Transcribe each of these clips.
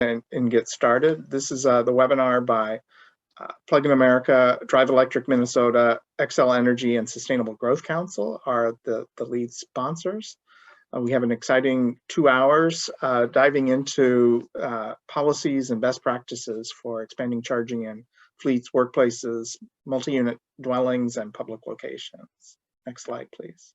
and get started. This is the webinar by Plug-in America, Drive Electric Minnesota, Xcel Energy, and Sustainable Growth Council are the lead sponsors. We have an exciting 2 hours diving into policies and best practices for expanding charging in fleets, workplaces, multi-unit dwellings, and public locations. Next slide, please.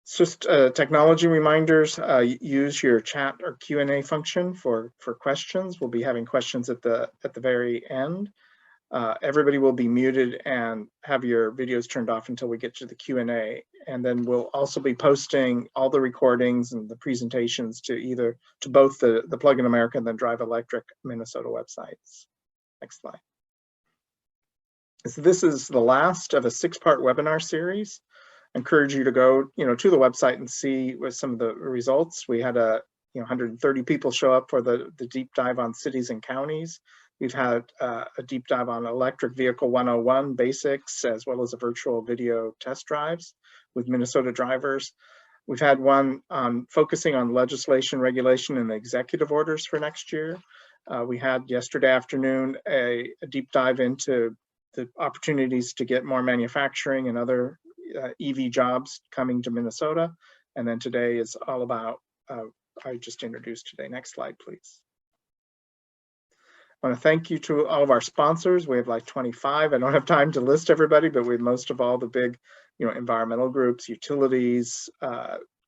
It's just technology reminders. Use your chat or Q&A function for questions. We'll be having questions at the very end. Everybody will be muted and have your videos turned off until we get to the Q&A. And then we'll also be posting all the recordings and the presentations to both the Plug-in America and the Drive Electric Minnesota websites. Next slide. So this is the last of a 6-part webinar series. I encourage you to go, to the website and see what some of the results. We had 130 people show up for the deep dive on cities and counties. We've had a deep dive on electric vehicle 101 basics, as well as a virtual video test drives with Minnesota drivers. We've had one focusing on legislation, regulation, and executive orders for next year. We had yesterday afternoon a deep dive into the opportunities to get more manufacturing and other EV jobs coming to Minnesota. And then today is all about, I just introduced today. Next slide, please. I want to thank you to all of our sponsors. We have like 25. I don't have time to list everybody, but we have most of all the big, environmental groups, utilities,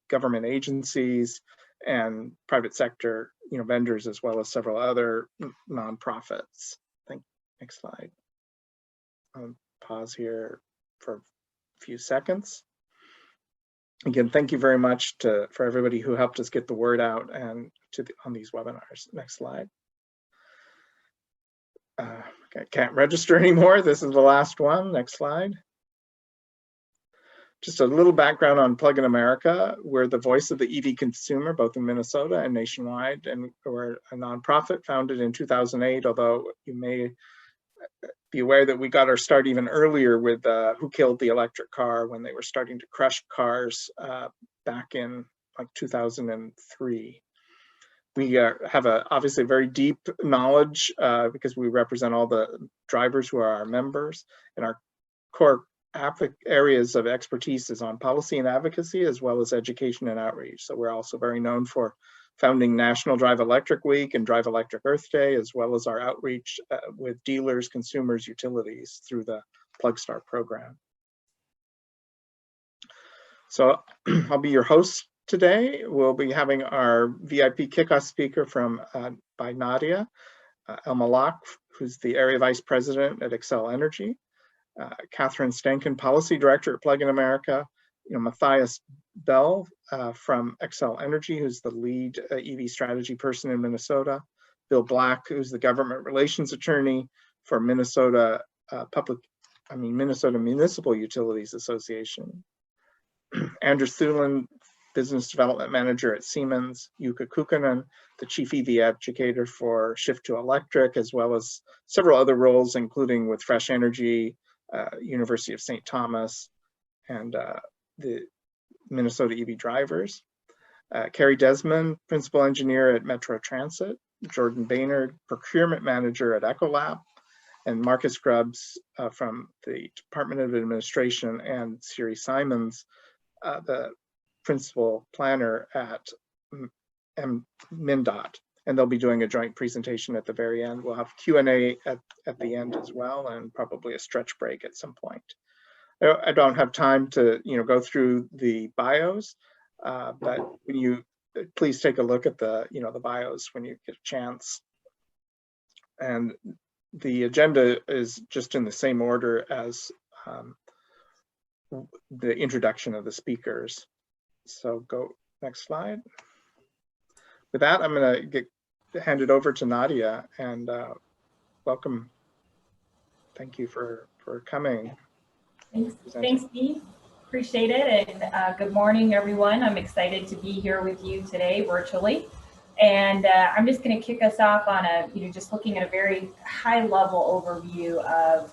government agencies, and private sector, vendors, as well as several other nonprofits. Next slide. I'll pause here for few seconds. Again, thank you very much for everybody who helped us get the word out and on these webinars. Next slide. I can't register anymore. This is the last one. Next slide. Just a little background on Plug-in America. We're the voice of the EV consumer, both in Minnesota and nationwide, and we're a nonprofit founded in 2008, although you may be aware that we got our start even earlier with Who Killed the Electric Car, when they were starting to crush cars back in like 2003. We have obviously very deep knowledge because we represent all the drivers who are our members, and our core areas of expertise is on policy and advocacy, as well as education and outreach. So we're also very known for founding National Drive Electric Week and Drive Electric Earth Day, as well as our outreach with dealers, consumers, utilities through the PlugStar program. So I'll be your host today. We'll be having our VIP kickoff speaker by Nadia, Mallakh, who's the Area Vice President at Xcel Energy, Catherine Stankin, Policy Director at Plug-in America, Matthias Bell from Xcel Energy, who's the lead EV strategy person in Minnesota, Bill Black, who's the government relations attorney for Minnesota Minnesota Municipal Utilities Association, Andrew Thulin, business development manager at Siemens, Jukka Kukkonen, the chief EV educator for Shift to Electric, as well as several other roles, including with Fresh Energy, University of St. Thomas, and the Minnesota EV drivers. Carrie Desmond, principal engineer at Metro Transit, Jordan Baynard, procurement manager at Ecolab, and Marcus Grubbs from the Department of Administration, and Siri Siemens, the principal planner at MnDOT. And they'll be doing a joint presentation at the very end. We'll have Q&A at the end as well, and probably a stretch break at some point. I don't have time to go through the bios, but when you please take a look at the the bios when you get a chance. And the agenda is just in the same order as the introduction of the speakers. So go next slide. With that, I'm going to hand it over to Nadia, and welcome. Thank you for coming. Thanks, Steve. Appreciate it. And good morning, everyone. I'm excited to be here with you today virtually. And I'm just going to kick us off on just looking at a very high level overview of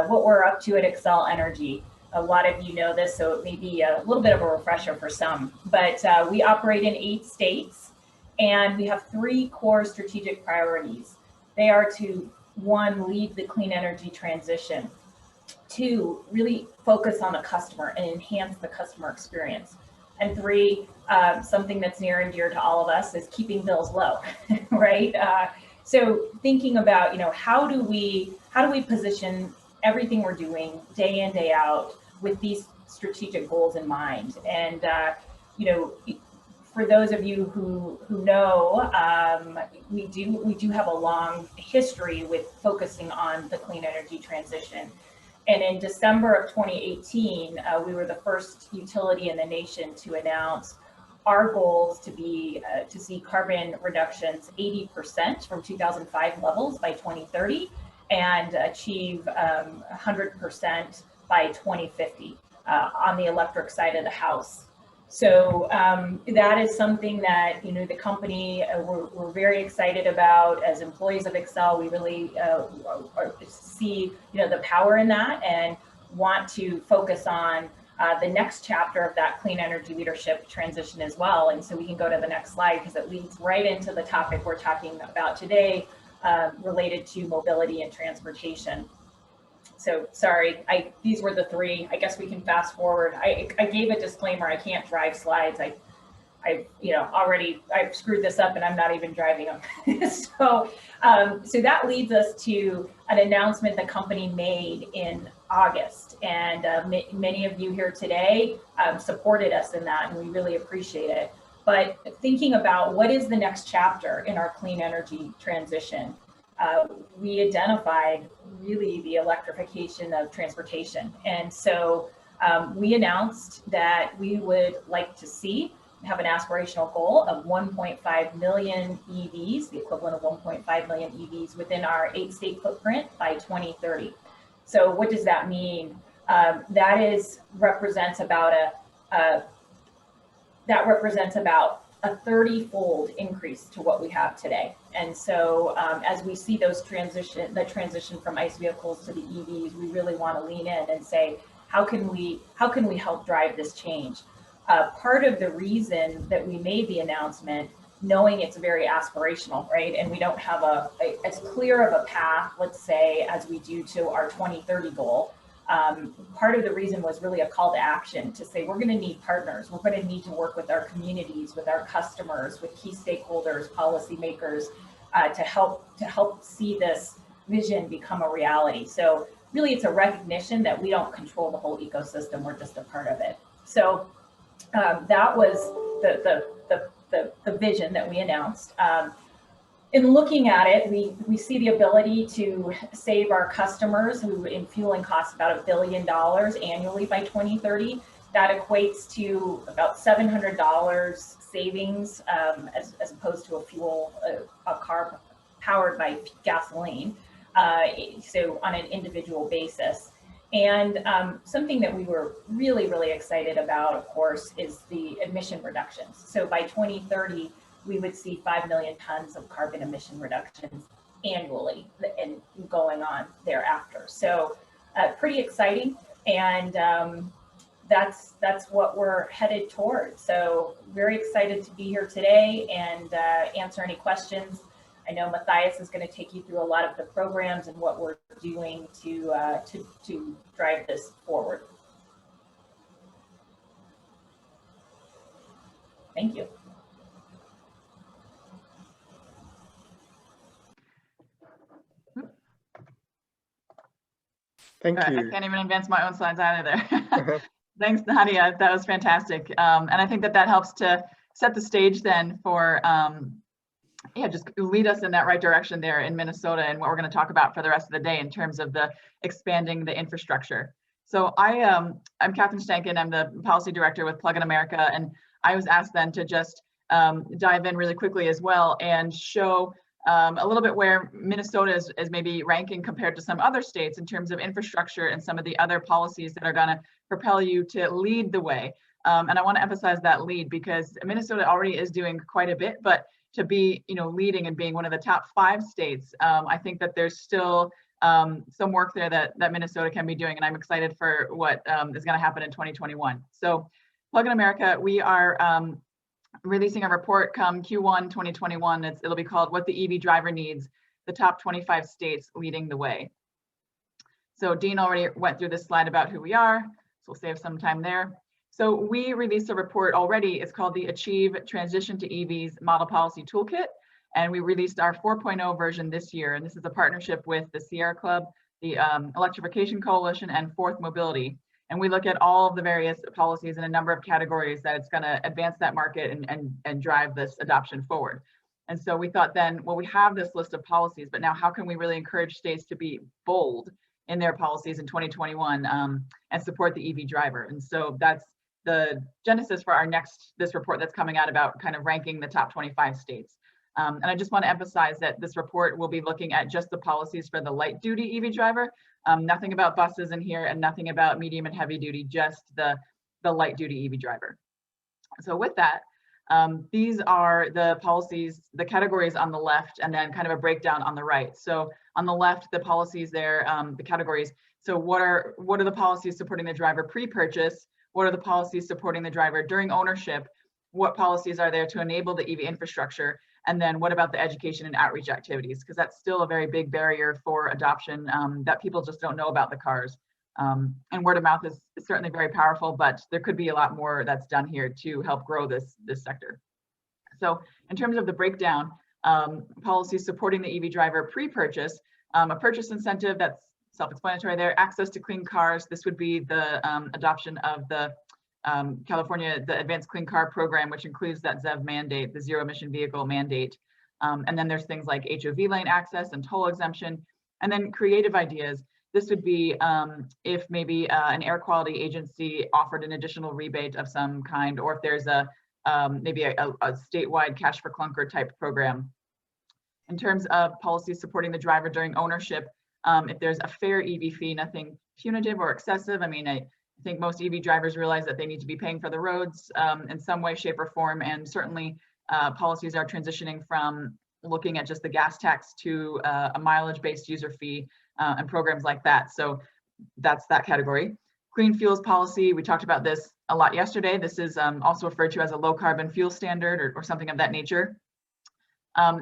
what we're up to at Xcel Energy. a lot of you know this, so it may be a little bit of a refresher for some, but we operate in 8 states and we have 3 core strategic priorities. They are to, 1, lead the clean energy transition, 2, really focus on the customer and enhance the customer experience, and 3, something that's near and dear to all of us is keeping bills low, right? So thinking about, how do we position everything we're doing day in, day out with these strategic goals in mind. And, for those of you who know, we do have a long history with focusing on the clean energy transition. And in December of 2018, we were the first utility in the nation to announce our goals to be to see carbon reductions 80% from 2005 levels by 2030 and achieve 100% by 2050 on the electric side of the house. So that is something that the company we're very excited about. As employees of Xcel, we really see the power in that and want to focus on the next chapter of that clean energy leadership transition as well. And so we can go to the next slide because it leads right into the topic we're talking about today, related to mobility and transportation. So sorry, these were the 3. I guess we can fast forward. I gave a disclaimer. I can't drive slides. I've screwed this up and I'm not even driving them. So that leads us to an announcement the company made in August, and many of you here today supported us in that, and we really appreciate it. But thinking about what is the next chapter in our clean energy transition, we identified really the electrification of transportation. And so we announced that we would like to have an aspirational goal of 1.5 million EVs, the equivalent of 1.5 million EVs within our 8-state footprint by 2030. So what does that mean? That represents about a 30-fold increase to what we have today. And so as we see the transition from ICE vehicles to the EVs, we really want to lean in and say, how can we help drive this change? Part of the reason that we made the announcement, knowing it's very aspirational, right? And we don't have as clear of a path, let's say, as we do to our 2030 goal. Part of the reason was really a call to action to say, we're going to need partners. We're going to need to work with our communities, with our customers, with key stakeholders, policymakers, to help see this vision become a reality. So really, it's a recognition that we don't control the whole ecosystem. We're just a part of it. So that was the vision that we announced. In looking at it, we see the ability to save our customers in fueling costs about $1 billion annually by 2030. That equates to about $700 savings as opposed to a car powered by gasoline. So on an individual basis. And something that we were really, really excited about, of course, is the emission reductions. So by 2030, we would see 5 million tons of carbon emission reductions annually and going on thereafter. So pretty exciting. And that's what we're headed towards. So very excited to be here today and answer any questions. I know Matthias is going to take you through a lot of the programs and what we're doing to drive this forward. Thank you. Thank you. I can't even advance my own slides either there. Thanks, Nadia. That was fantastic. And I think that helps to set the stage then for, just lead us in that right direction there in Minnesota and what we're going to talk about for the rest of the day in terms of the expanding the infrastructure. So I'm Catherine Stankin. I'm the policy director with Plug in America. And I was asked then to just dive in really quickly as well and show a little bit where Minnesota is maybe ranking compared to some other states in terms of infrastructure and some of the other policies that are going to propel you to lead the way. And I want to emphasize that lead because Minnesota already is doing quite a bit, but to be leading and being one of the top 5 states, I think that there's still some work there that Minnesota can be doing, and I'm excited for what is going to happen in 2021. So Plug in America, we are releasing a report come Q1 2021. It'll be called What the EV Driver Needs, the Top 25 States Leading the Way. So Dean already went through this slide about who we are, so we'll save some time there. So we released a report already. It's called the Achieve Transition to EVs Model Policy Toolkit. And we released our 4.0 version this year. And this is a partnership with the Sierra Club, the Electrification Coalition, and Fourth Mobility. And we look at all of the various policies in a number of categories that it's going to advance that market and drive this adoption forward. And so we thought then, well, we have this list of policies, but now how can we really encourage states to be bold in their policies in 2021 and support the EV driver? And so that's the genesis for this report that's coming out about kind of ranking the top 25 states. And I just want to emphasize that this report will be looking at just the policies for the light duty EV driver, nothing about buses in here and nothing about medium and heavy duty, just the light duty EV driver. So with that, these are the policies, the categories on the left, and then kind of a breakdown on the right. So on the left, the policies there, the categories. So what are the policies supporting the driver pre-purchase? What are the policies supporting the driver during ownership? What policies are there to enable the EV infrastructure? And then what about the education and outreach activities? Because that's still a very big barrier for adoption, that people just don't know about the cars. And word of mouth is certainly very powerful, but there could be a lot more that's done here to help grow this sector. So in terms of the breakdown, policies supporting the EV driver pre-purchase, a purchase incentive, that's self-explanatory there. Access to clean cars, this would be the adoption of the California, the Advanced Clean Car Program, which includes that ZEV mandate, the zero emission vehicle mandate. And then there's things like HOV lane access and toll exemption. And then creative ideas. This would be if maybe an air quality agency offered an additional rebate of some kind, or if there's maybe a statewide cash for clunker type program. In terms of policies supporting the driver during ownership, if there's a fair EV fee, nothing punitive or excessive. I mean, I think most EV drivers realize that they need to be paying for the roads in some way, shape, or form. And certainly policies are transitioning from looking at just the gas tax to a mileage-based user fee and programs like that. So that's that category. Clean fuels policy, we talked about this a lot yesterday. This is also referred to as a low carbon fuel standard or something of that nature.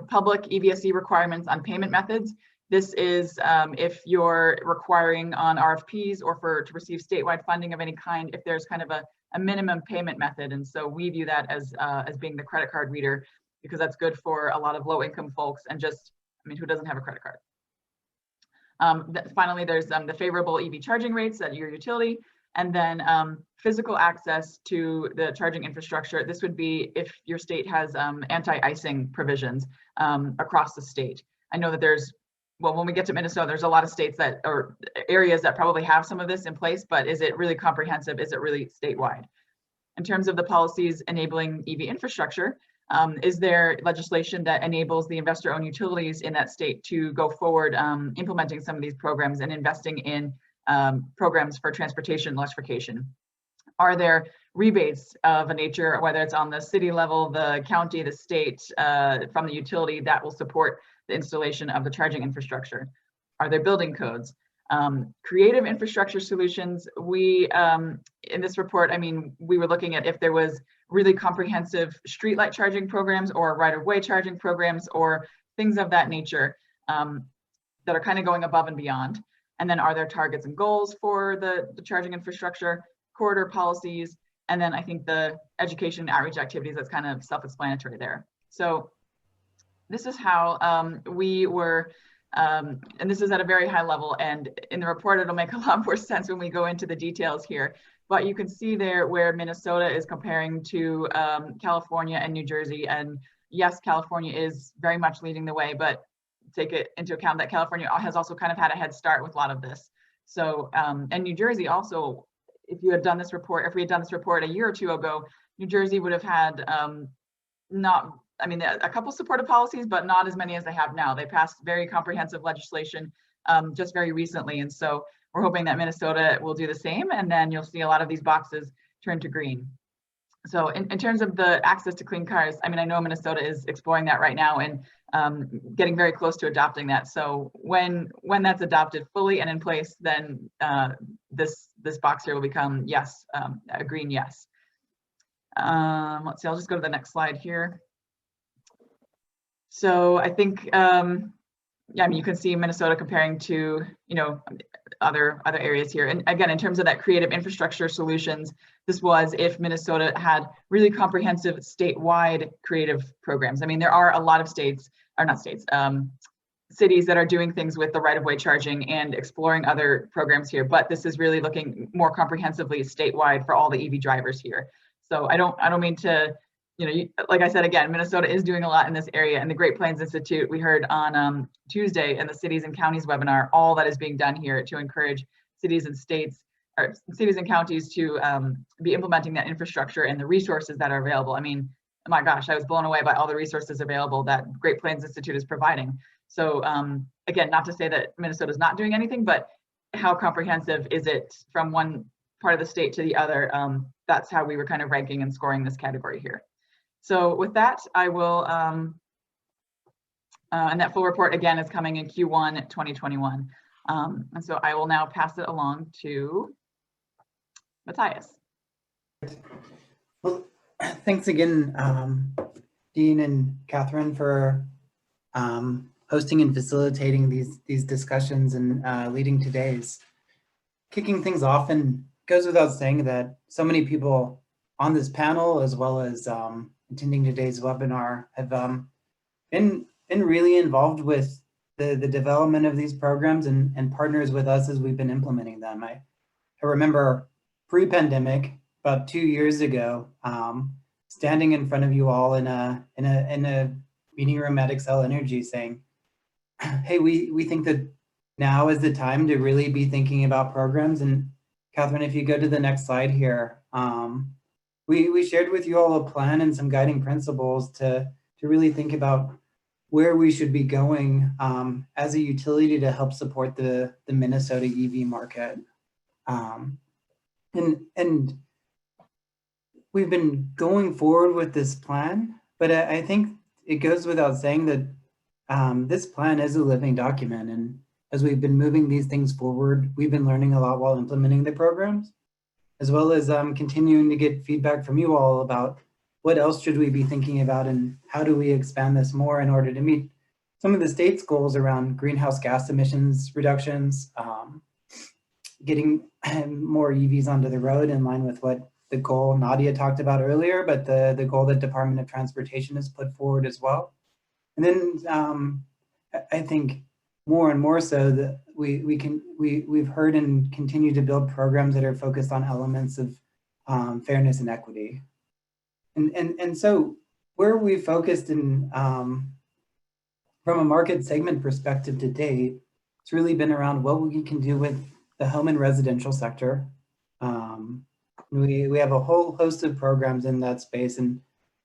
Public EVSE requirements on payment methods. This is if you're requiring on RFPs or to receive statewide funding of any kind, if there's kind of a minimum payment method. And so we view that as being the credit card reader, because that's good for a lot of low income folks and just, I mean, who doesn't have a credit card? Finally, there's the favorable EV charging rates at your utility, and then physical access to the charging infrastructure. This would be if your state has anti-icing provisions across the state. I know that well, when we get to Minnesota, there's a lot of states or areas that probably have some of this in place, but is it really comprehensive? Is it really statewide? In terms of the policies enabling EV infrastructure, is there legislation that enables the investor-owned utilities in that state to go forward implementing some of these programs and investing in programs for transportation electrification? Are there rebates of a nature, whether it's on the city level, the county, the state, from the utility that will support the installation of the charging infrastructure? Are there building codes? Creative infrastructure solutions. We, in this report, I mean, we were looking at if there was really comprehensive streetlight charging programs or right-of-way charging programs or things of that nature that are kind of going above and beyond. And then are there targets and goals for the charging infrastructure, corridor policies, and then I think the education and outreach activities, that's kind of self-explanatory there. So this is how we were, and this is at a very high level, and in the report, it'll make a lot more sense when we go into the details here. But you can see there where Minnesota is comparing to California and New Jersey. And yes, California is very much leading the way, but take it into account that California has also kind of had a head start with a lot of this. So, and New Jersey also, if we had done this report a year or two ago, New Jersey would have had a couple supportive policies, but not as many as they have now. They passed very comprehensive legislation just very recently. And so we're hoping that Minnesota will do the same, and then you'll see a lot of these boxes turn to green. So in terms of the access to clean cars, I mean, I know Minnesota is exploring that right now and getting very close to adopting that. So when that's adopted fully and in place, then this box here will become yes, a green yes. Let's see, I'll just go to the next slide here. So I think, yeah, I mean, you can see Minnesota comparing to, you know, other areas here. And again, in terms of that creative infrastructure solutions, this was if Minnesota had really comprehensive statewide creative programs. I mean, there are a lot of states, or not states, cities that are doing things with the right-of-way charging and exploring other programs here, but this is really looking more comprehensively statewide for all the EV drivers here. So I don't mean to, you know, like I said, again, Minnesota is doing a lot in this area, and the Great Plains Institute, we heard on Tuesday in the Cities and Counties webinar, all that is being done here to encourage cities and states, or cities and counties to be implementing that infrastructure and the resources that are available. I mean, oh my gosh, I was blown away by all the resources available that Great Plains Institute is providing. So again, not to say that Minnesota is not doing anything, but how comprehensive is it from one part of the state to the other? That's how we were kind of ranking and scoring this category here. So with that, I will, and that full report again is coming in Q1 2021. And so I will now pass it along to Matthias. Well, thanks again, Dean and Catherine, for hosting and facilitating these discussions and leading today's. Kicking things off, and goes without saying that so many people on this panel, as well as attending today's webinar, have been really involved with the development of these programs and partners with us as we've been implementing them. I remember pre-pandemic, about 2 years ago, standing in front of you all in a meeting room at Xcel Energy saying, hey, we think that now is the time to really be thinking about programs. And Catherine, if you go to the next slide here, we shared with you all a plan and some guiding principles to really think about where we should be going as a utility to help support the Minnesota EV market. And we've been going forward with this plan, but I think it goes without saying that this plan is a living document. And as we've been moving these things forward, we've been learning a lot while implementing the programs, as well as continuing to get feedback from you all about what else should we be thinking about and how do we expand this more in order to meet some of the state's goals around greenhouse gas emissions reductions, getting more EVs onto the road in line with what the goal Nadia talked about earlier, but the goal that Department of Transportation has put forward as well. And then I think more and more so that we've heard and continue to build programs that are focused on elements of fairness and equity. And so where we focused in from a market segment perspective to date, it's really been around what we can do with the home and residential sector. We have a whole host of programs in that space, and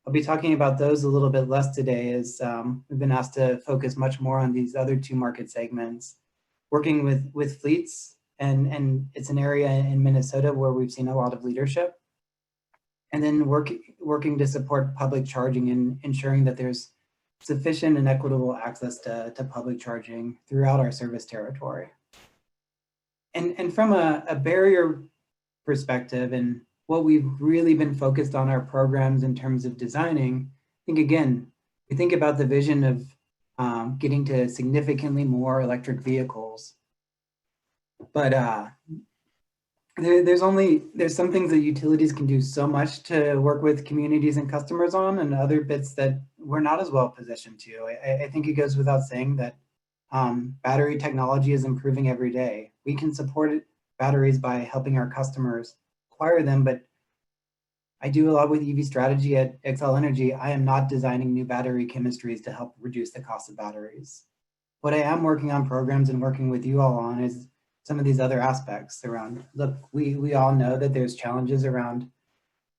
I'll be talking about those a little bit less today, as we've been asked to focus much more on these other two market segments. Working with fleets, and it's an area in Minnesota where we've seen a lot of leadership. And then working to support public charging and ensuring that there's sufficient and equitable access to public charging throughout our service territory. And from a barrier perspective and what we've really been focused on our programs in terms of designing, I think again, we think about the vision of getting to significantly more electric vehicles. But there's some things that utilities can do so much to work with communities and customers on, and other bits that we're not as well positioned to. I think it goes without saying that battery technology is improving every day. We can support batteries by helping our customers acquire them, but I do a lot with EV strategy at Xcel Energy. I am not designing new battery chemistries to help reduce the cost of batteries. What I am working on programs and working with you all on is some of these other aspects around, look, we all know that there's challenges around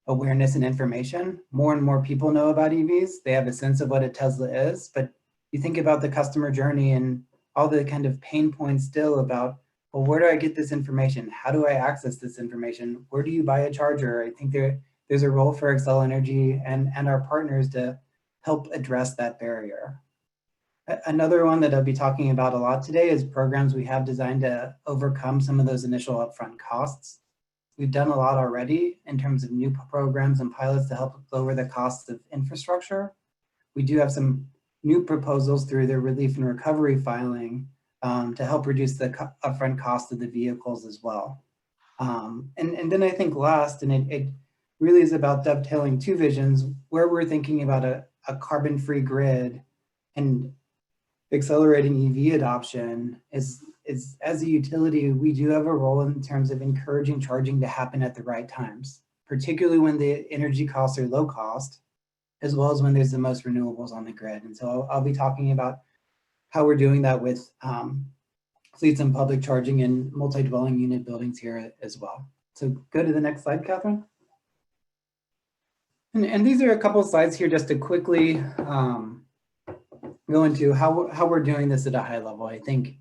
awareness and information. More and more people know about EVs. They have a sense of what a Tesla is, but you think about the customer journey and all the kind of pain points still about, well, where do I get this information? How do I access this information? Where do you buy a charger? I think there's a role for Xcel Energy and our partners to help address that barrier. Another one that I'll be talking about a lot today is programs we have designed to overcome some of those initial upfront costs. We've done a lot already in terms of new programs and pilots to help lower the costs of infrastructure. We do have some new proposals through the relief and recovery filing to help reduce the upfront cost of the vehicles as well. And then I think last, and it really is about dovetailing two visions where we're thinking about a carbon-free grid and accelerating EV adoption is as a utility, we do have a role in terms of encouraging charging to happen at the right times, particularly when the energy costs are low cost, as well as when there's the most renewables on the grid. And so I'll be talking about how we're doing that with fleets and public charging in multi-dwelling unit buildings here as well. So go to the next slide, Catherine. And these are a couple of slides here just to quickly go into how we're doing this at a high level. I think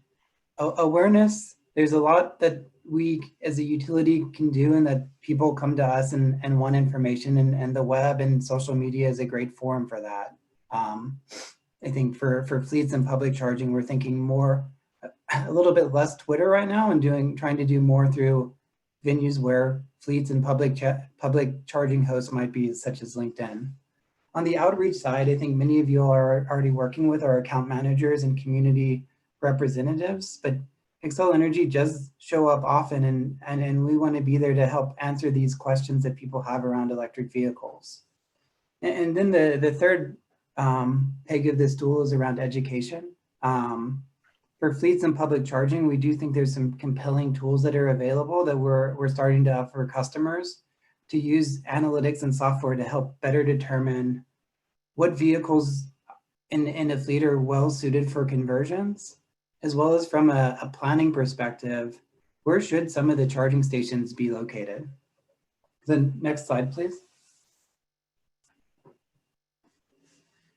awareness, there's a lot that we as a utility can do and that people come to us and want information, and the web and social media is a great forum for that. I think for fleets and public charging, we're thinking more, a little bit less Twitter right now and trying to do more through venues where fleets and public charging hosts might be, such as LinkedIn. On the outreach side, I think many of you are already working with our account managers and community representatives, but Xcel Energy does show up often, and we want to be there to help answer these questions that people have around electric vehicles. And then the third peg of this stool is around education. For fleets and public charging, we do think there's some compelling tools that are available that we're starting to offer customers to use analytics and software to help better determine what vehicles in a fleet are well suited for conversions, as well as from a planning perspective, where should some of the charging stations be located? The next slide, please.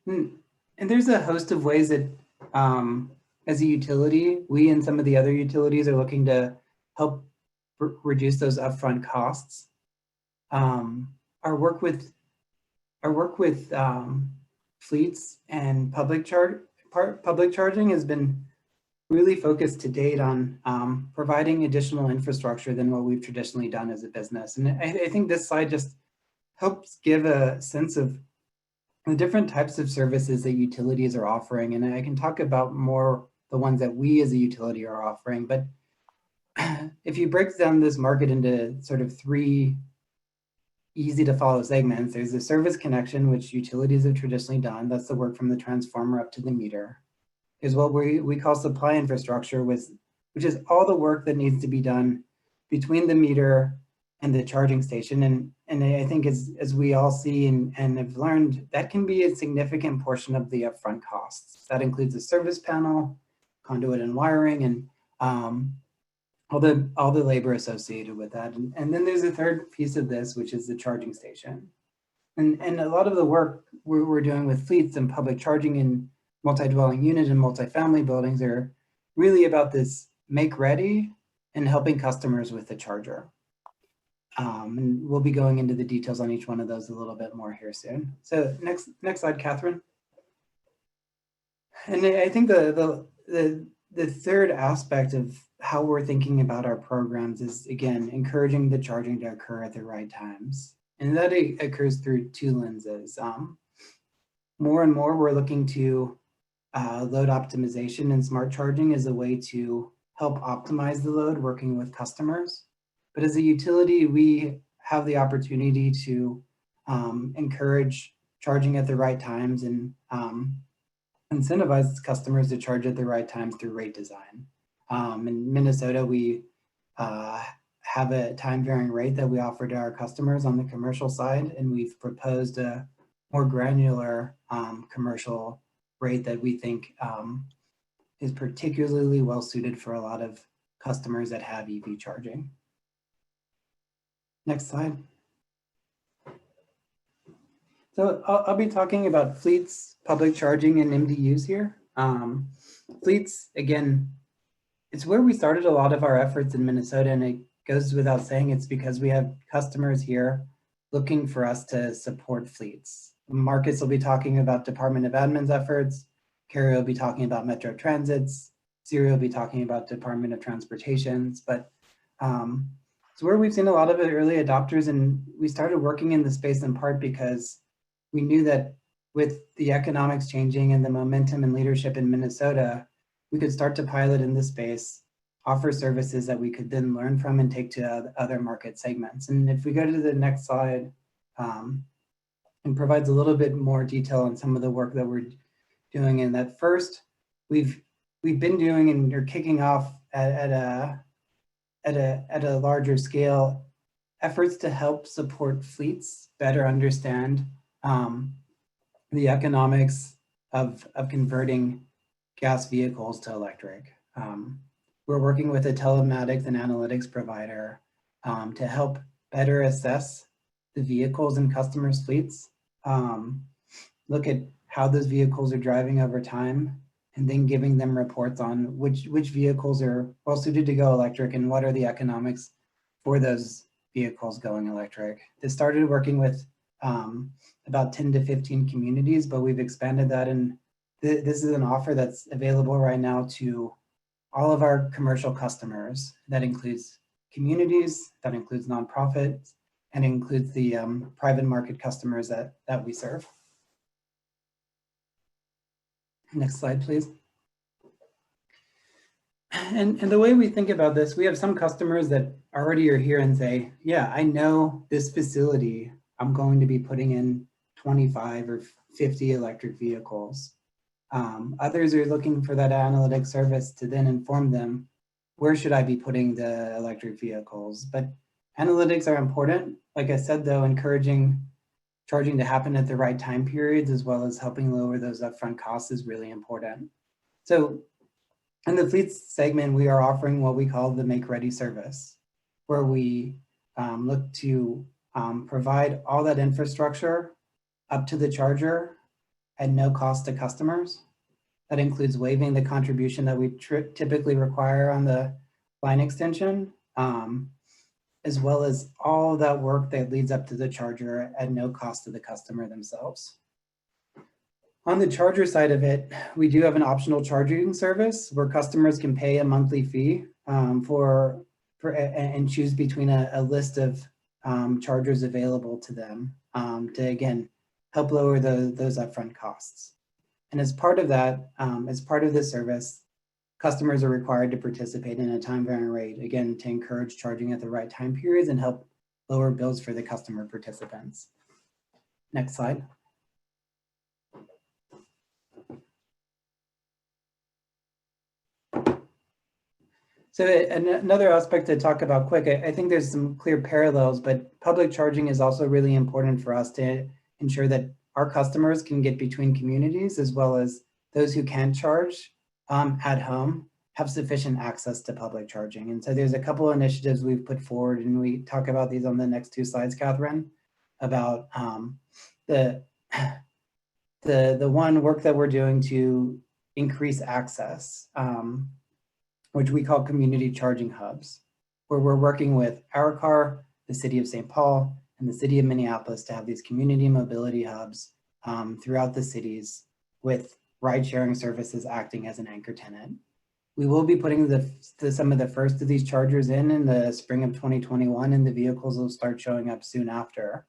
And there's a host of ways that as a utility, we and some of the other utilities are looking to help reduce those upfront costs. Our work with fleets and public charging has been really focused to date on providing additional infrastructure than what we've traditionally done as a business. And I think this slide just helps give a sense of the different types of services that utilities are offering. And I can talk about more the ones that we as a utility are offering. But if you break down this market into sort of three easy to follow segments, there's the service connection, which utilities have traditionally done. That's the work from the transformer up to the meter. Is what we call supply infrastructure, which is all the work that needs to be done between the meter and the charging station. And I think as we all see and have learned, that can be a significant portion of the upfront costs. That includes the service panel, conduit and wiring, and all the labor associated with that. And then there's a third piece of this, which is the charging station. And a lot of the work we're doing with fleets and public charging in multi-dwelling unit and multifamily buildings are really about this make ready and helping customers with the charger. And we'll be going into the details on each one of those a little bit more here soon. So next slide, Catherine. And I think the third aspect of how we're thinking about our programs is, again, encouraging the charging to occur at the right times. And that occurs through two lenses. More and more, we're looking to load optimization and smart charging as a way to help optimize the load, working with customers. But as a utility, we have the opportunity to encourage charging at the right times and incentivize customers to charge at the right times through rate design. In Minnesota, we have a time varying rate that we offer to our customers on the commercial side, and we've proposed a more granular commercial rate that we think is particularly well suited for a lot of customers that have EV charging. Next slide. So I'll be talking about fleets, public charging, and MDUs here. Fleets, again, it's where we started a lot of our efforts in Minnesota, and it goes without saying it's because we have customers here looking for us to support fleets. Marcus will be talking about Department of Admin's efforts. Carrie will be talking about Metro Transits. Siri will be talking about Department of Transportations. But it's where we've seen a lot of the early adopters, and we started working in the space in part because we knew that with the economics changing and the momentum and leadership in Minnesota, we could start to pilot in this space, offer services that we could then learn from and take to other market segments. And if we go to the next slide, it provides a little bit more detail on some of the work that we're doing. In that first, we've been doing, and you're kicking off at a larger scale, efforts to help support fleets better understand the economics of converting gas vehicles to electric. We're working with a telematics and analytics provider to help better assess the vehicles in customers' fleets, look at how those vehicles are driving over time, and then giving them reports on which vehicles are well suited to go electric and what are the economics for those vehicles going electric. This started working with about 10 to 15 communities, but we've expanded that, and this is an offer that's available right now to all of our commercial customers. That includes communities, that includes nonprofits, and includes the private market customers that we serve. Next slide, please. And the way we think about this, we have some customers that already are here and say, yeah, I know this facility, I'm going to be putting in 25 or 50 electric vehicles. Others are looking for that analytic service to then inform them, where should I be putting the electric vehicles? But analytics are important. Like I said, though, encouraging charging to happen at the right time periods, as well as helping lower those upfront costs, is really important. So in the fleets segment, we are offering what we call the Make Ready service, where we look to provide all that infrastructure up to the charger at no cost to customers. That includes waiving the contribution that we typically require on the line extension, as well as all that work that leads up to the charger at no cost to the customer themselves. On the charger side of it, we do have an optional charging service where customers can pay a monthly fee and choose between a list of chargers available to them to, again, help lower those upfront costs. And as part of that, as part of this service, customers are required to participate in a time varying rate, again, to encourage charging at the right time periods and help lower bills for the customer participants. Next slide. So another aspect to talk about quick, I think there's some clear parallels, but public charging is also really important for us to ensure that our customers can get between communities, as well as those who can charge at home have sufficient access to public charging. And so there's a couple of initiatives we've put forward, and we talk about these on the next two slides, Catherine, about the one work that we're doing to increase access, which we call community charging hubs, where we're working with Our Car, the City of St. Paul, and the City of Minneapolis to have these community mobility hubs throughout the cities, with ride-sharing services acting as an anchor tenant. We will be putting some of the first of these chargers in the spring of 2021, and the vehicles will start showing up soon after.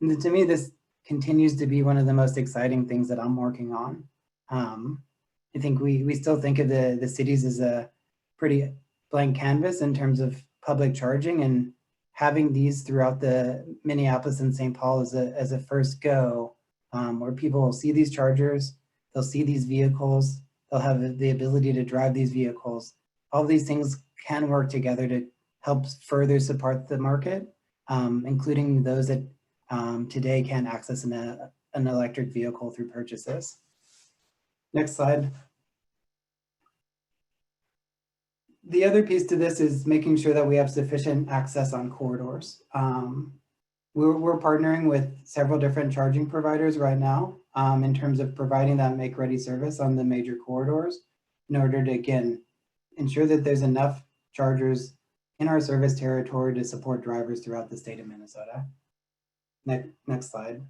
And to me, this continues to be one of the most exciting things that I'm working on. I think we still think of the cities as a pretty blank canvas in terms of public charging, and having these throughout the Minneapolis and St. Paul as a first go, where people will see these chargers, they'll see these vehicles, they'll have the ability to drive these vehicles. All of these things can work together to help further support the market, including those that today can't access an electric vehicle through purchases. Next slide. The other piece to this is making sure that we have sufficient access on corridors. We're partnering with several different charging providers right now in terms of providing that Make Ready service on the major corridors in order to, again, ensure that there's enough chargers in our service territory to support drivers throughout the state of Minnesota. Next slide.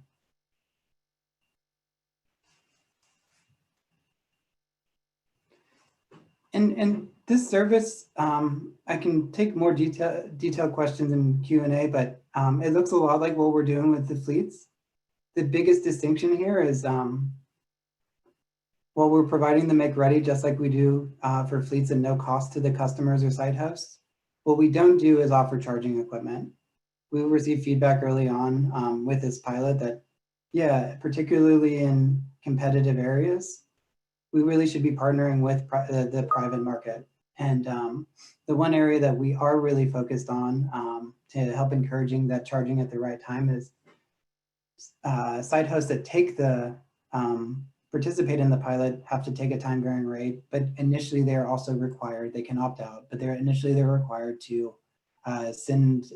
And this service, I can take more detailed questions in Q&A, but it looks a lot like what we're doing with the fleets. The biggest distinction here is while we're providing the make ready, just like we do for fleets at no cost to the customers or site hosts, what we don't do is offer charging equipment. We received feedback early on with this pilot that, yeah, particularly in competitive areas, we really should be partnering with the private market. And the one area that we are really focused on to help encouraging that charging at the right time is site hosts that take the participate in the pilot have to take a time varying rate, but initially they're also required, they can opt out, but initially they're required to send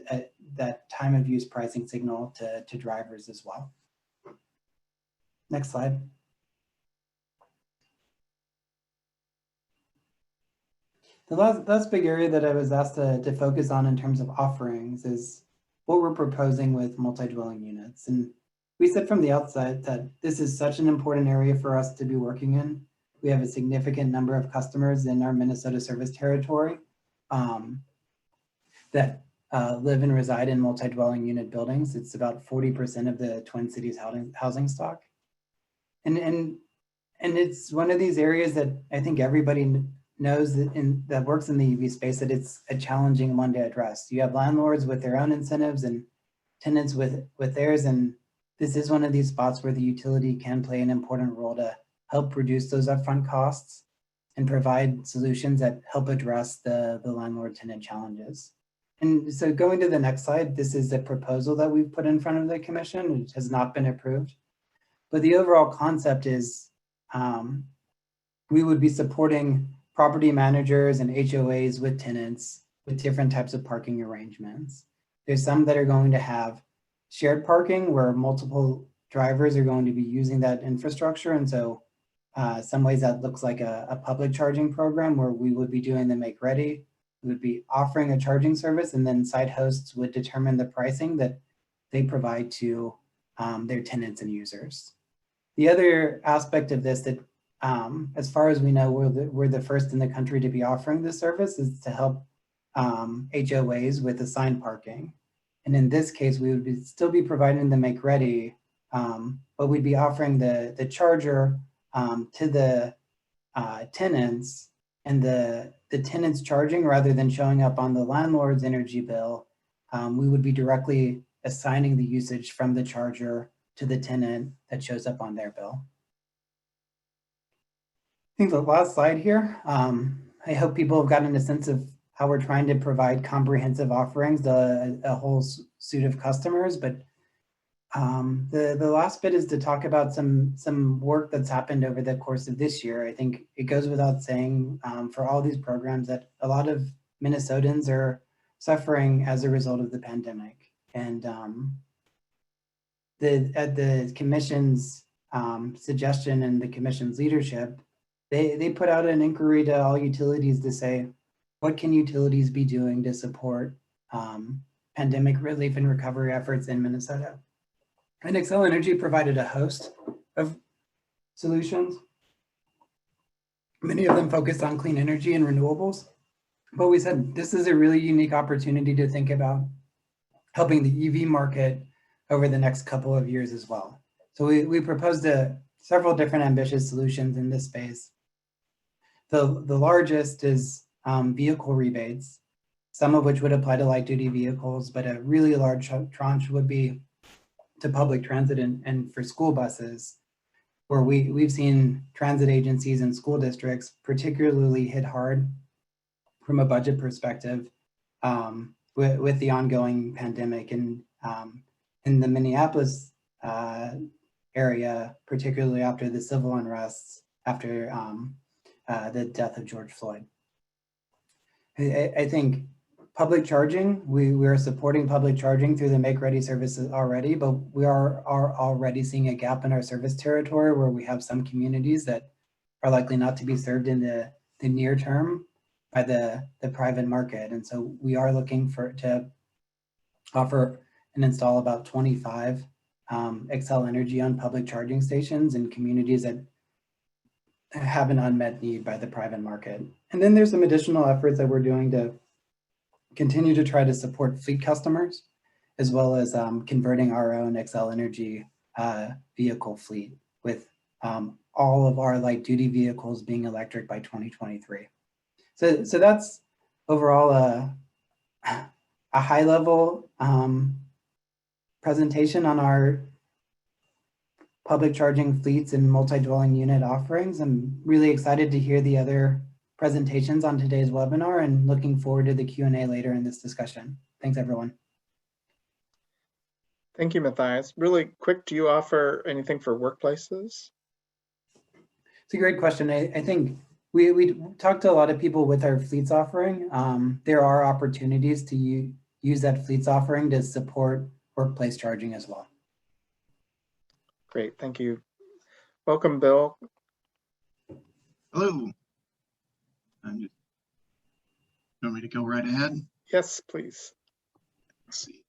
that time of use pricing signal to drivers as well. Next slide. The last big area that I was asked to focus on in terms of offerings is what we're proposing with multi-dwelling units. And we said from the outset that this is such an important area for us to be working in. We have a significant number of customers in our Minnesota service territory that live and reside in multi-dwelling unit buildings. It's about 40% of the Twin Cities housing stock. And it's one of these areas that I think everybody knows that works in the EV space that it's a challenging one to address. You have landlords with their own incentives and tenants with theirs, and this is one of these spots where the utility can play an important role to help reduce those upfront costs and provide solutions that help address the landlord-tenant challenges. And so going to the next slide, this is a proposal that we've put in front of the commission. It has not been approved. But the overall concept is we would be supporting property managers and HOAs with tenants with different types of parking arrangements. There's some that are going to have shared parking where multiple drivers are going to be using that infrastructure. And so some ways that looks like a public charging program where we would be doing the make ready. We would be offering a charging service, and then site hosts would determine the pricing that they provide to their tenants and users. The other aspect of this that as far as we know, we're the first in the country to be offering this service is to help HOAs with assigned parking. And in this case, we would still be providing the make ready, but we'd be offering the charger to the tenants, and the tenants charging rather than showing up on the landlord's energy bill. We would be directly assigning the usage from the charger to the tenant that shows up on their bill. I think the last slide here, I hope people have gotten a sense of how we're trying to provide comprehensive offerings to a whole suite of customers. But the last bit is to talk about some work that's happened over the course of this year. I think it goes without saying for all these programs that a lot of Minnesotans are suffering as a result of the pandemic. And at the commission's suggestion and the commission's leadership, they put out an inquiry to all utilities to say, what can utilities be doing to support pandemic relief and recovery efforts in Minnesota? And Xcel Energy provided a host of solutions. Many of them focused on clean energy and renewables. But we said this is a really unique opportunity to think about helping the EV market over the next couple of years as well. So we proposed several different ambitious solutions in this space. The largest is vehicle rebates, some of which would apply to light duty vehicles, but a really large tranche would be to public transit and for school buses, where we've seen transit agencies and school districts particularly hit hard from a budget perspective with the ongoing pandemic. And in the Minneapolis area, particularly after the civil unrests, after the death of George Floyd. I think public charging, we are supporting public charging through the Make Ready services already, but we are already seeing a gap in our service territory where we have some communities that are likely not to be served in the near term by the private market. And so we are looking to offer and install about 25 Xcel Energy on public charging stations in communities that have an unmet need by the private market. And then there's some additional efforts that we're doing to continue to try to support fleet customers, as well as converting our own Xcel Energy vehicle fleet, with all of our light duty vehicles being electric by 2023. So that's overall a high level presentation on our public charging fleets and multi-dwelling unit offerings. I'm really excited to hear the other presentations on today's webinar and looking forward to the Q&A later in this discussion. Thanks, everyone. Thank you, Matthias. Really quick, do you offer anything for workplaces? It's a great question. I think we talked to a lot of people with our fleets offering. There are opportunities to use that fleets offering to support workplace charging as well. Great, thank you. Welcome, Bill. Hello. You want me to go right ahead? Yes, please. Let's see.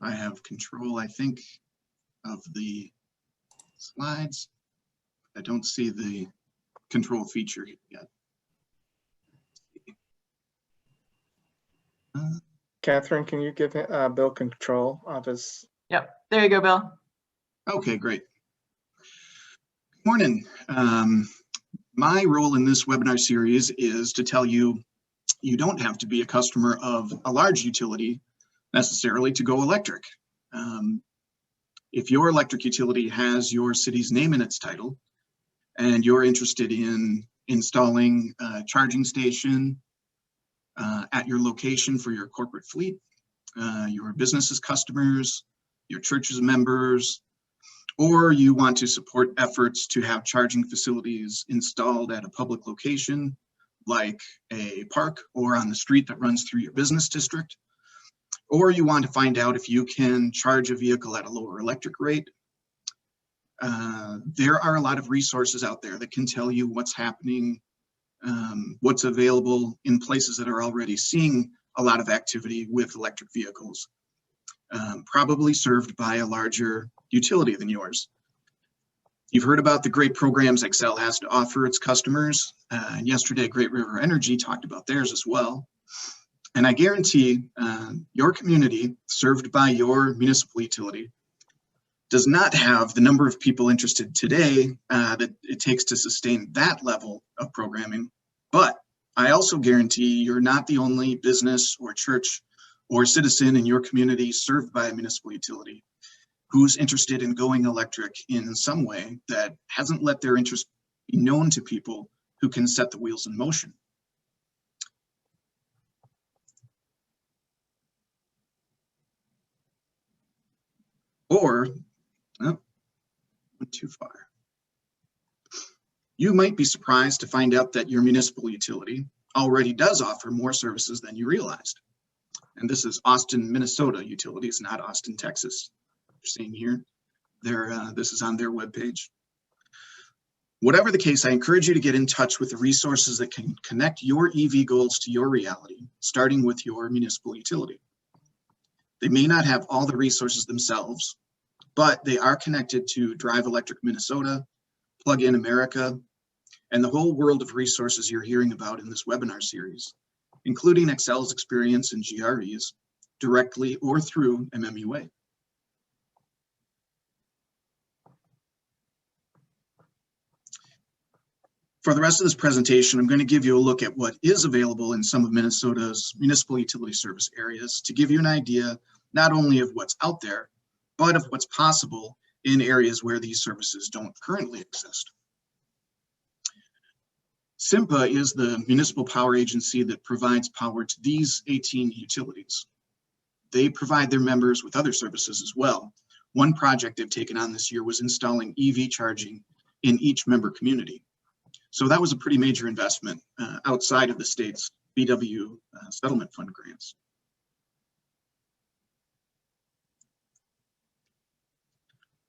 I have control, I think, of the slides. I don't see the control feature yet. Catherine, can you give Bill control of his? Yep, there you go, Bill. Okay, great. Good morning. My role in this webinar series is to tell you, you don't have to be a customer of a large utility necessarily to go electric. If your electric utility has your city's name in its title, and you're interested in installing a charging station at your location for your corporate fleet, your business's customers, your church's members, or you want to support efforts to have charging facilities installed at a public location, like a park or on the street that runs through your business district, or you want to find out if you can charge a vehicle at a lower electric rate, there are a lot of resources out there that can tell you what's happening, what's available in places that are already seeing a lot of activity with electric vehicles, probably served by a larger utility than yours. You've heard about the great programs Xcel has to offer its customers, and yesterday Great River Energy talked about theirs as well. And I guarantee your community served by your municipal utility does not have the number of people interested today that it takes to sustain that level of programming. But I also guarantee you're not the only business or church or citizen in your community served by a municipal utility who's interested in going electric in some way that hasn't let their interest be known to people who can set the wheels in motion. Or, oh, went too far. You might be surprised to find out that your municipal utility already does offer more services than you realized. And this is Austin, Minnesota Utilities, not Austin, Texas. You're seeing here, this is on their webpage. Whatever the case, I encourage you to get in touch with the resources that can connect your EV goals to your reality, starting with your municipal utility. They may not have all the resources themselves, but they are connected to Drive Electric Minnesota, Plug In America, and the whole world of resources you're hearing about in this webinar series, including Xcel's experience in GREs, directly or through MMUA. For the rest of this presentation, I'm going to give you a look at what is available in some of Minnesota's municipal utility service areas to give you an idea not only of what's out there, but of what's possible in areas where these services don't currently exist. SIMPA is the municipal power agency that provides power to these 18 utilities. They provide their members with other services as well. One project they've taken on this year was installing EV charging in each member community. So that was a pretty major investment outside of the state's BW settlement fund grants.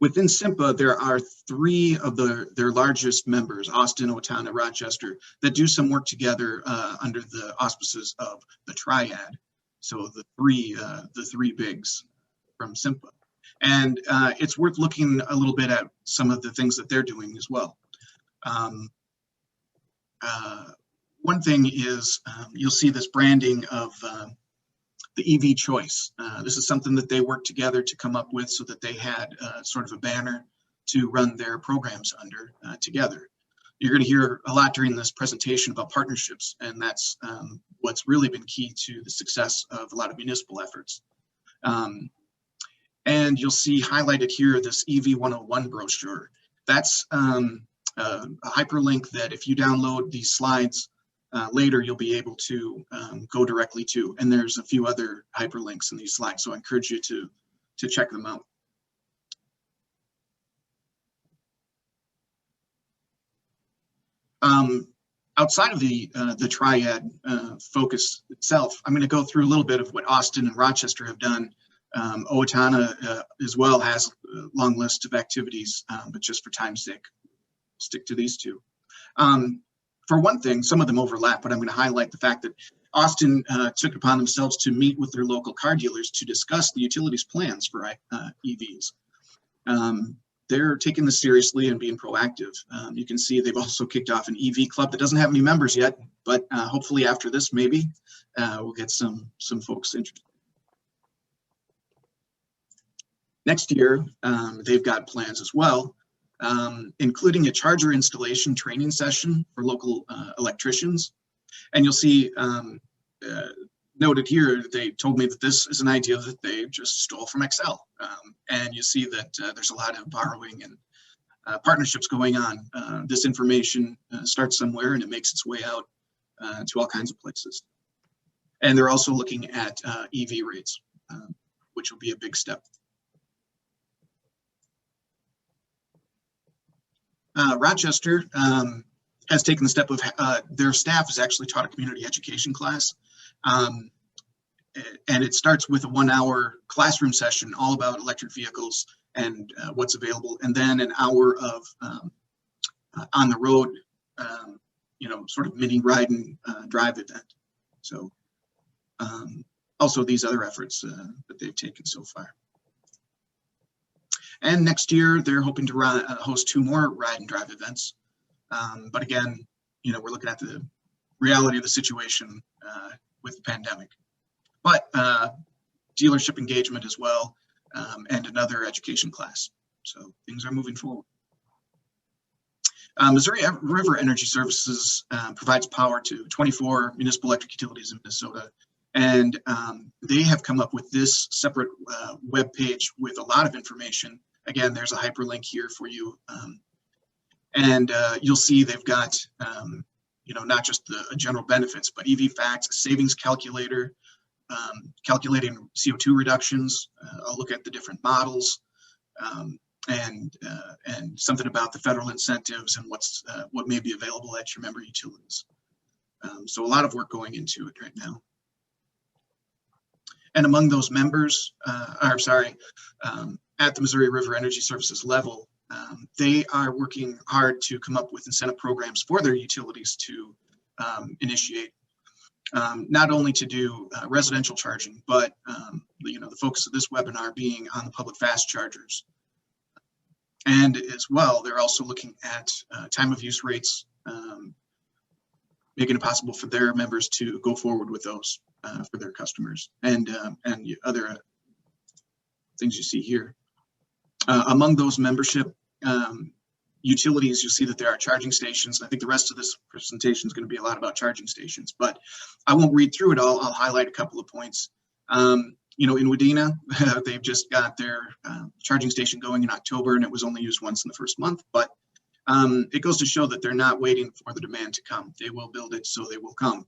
Within SIMPA, there are three of their largest members, Austin, Owatonna, Rochester, that do some work together under the auspices of the triad. So the three bigs from SIMPA. And it's worth looking a little bit at some of the things that they're doing as well. One thing is you'll see this branding of the EV choice. This is something that they worked together to come up with so that they had sort of a banner to run their programs under together. You're going to hear a lot during this presentation about partnerships, and that's what's really been key to the success of a lot of municipal efforts. And you'll see highlighted here this EV 101 brochure. That's a hyperlink that if you download these slides later, you'll be able to go directly to. And there's a few other hyperlinks in these slides, so I encourage you to check them out. Outside of the triad focus itself, I'm going to go through a little bit of what Austin and Rochester have done. Owatonna as well has a long list of activities, but just for time's sake, we'll stick to these two. For one thing, some of them overlap, but I'm going to highlight the fact that Austin took upon themselves to meet with their local car dealers to discuss the utilities plans for EVs. They're taking this seriously and being proactive. You can see they've also kicked off an EV club that doesn't have any members yet, but hopefully after this, maybe we'll get some folks interested. Next year, they've got plans as well, including a charger installation training session for local electricians. And you'll see noted here, they told me that this is an idea that they just stole from Xcel. And you see that there's a lot of borrowing and partnerships going on. This information starts somewhere and it makes its way out to all kinds of places. And they're also looking at EV rates, which will be a big step. Rochester has taken the step of their staff has actually taught a community education class. And it starts with a 1-hour classroom session all about electric vehicles and what's available, and then an hour of on the road, sort of mini ride and drive event. So also these other efforts that they've taken so far. And next year, they're hoping to host 2 more ride and drive events. But again, we're looking at the reality of the situation with the pandemic. But dealership engagement as well, and another education class. So things are moving forward. Missouri River Energy Services provides power to 24 municipal electric utilities in Minnesota. And they have come up with this separate web page with a lot of information. Again, there's a hyperlink here for you. And you'll see they've got, not just the general benefits, but EV facts, a savings calculator, calculating CO2 reductions. I'll look at the different models, and something about the federal incentives and what may be available at your member utilities. So a lot of work going into it right now. And among those members, at the Missouri River Energy Services level, they are working hard to come up with incentive programs for their utilities to initiate, not only to do residential charging, but the focus of this webinar being on the public fast chargers. And as well, they're also looking at time of use rates, making it possible for their members to go forward with those for their customers, and other things you see here. Among those membership utilities, you'll see that there are charging stations. I think the rest of this presentation is going to be a lot about charging stations, but I won't read through it all. I'll highlight a couple of points. In Wadena, they've just got their charging station going in October, and it was only used once in the first month, but it goes to show that they're not waiting for the demand to come. They will build it, so they will come.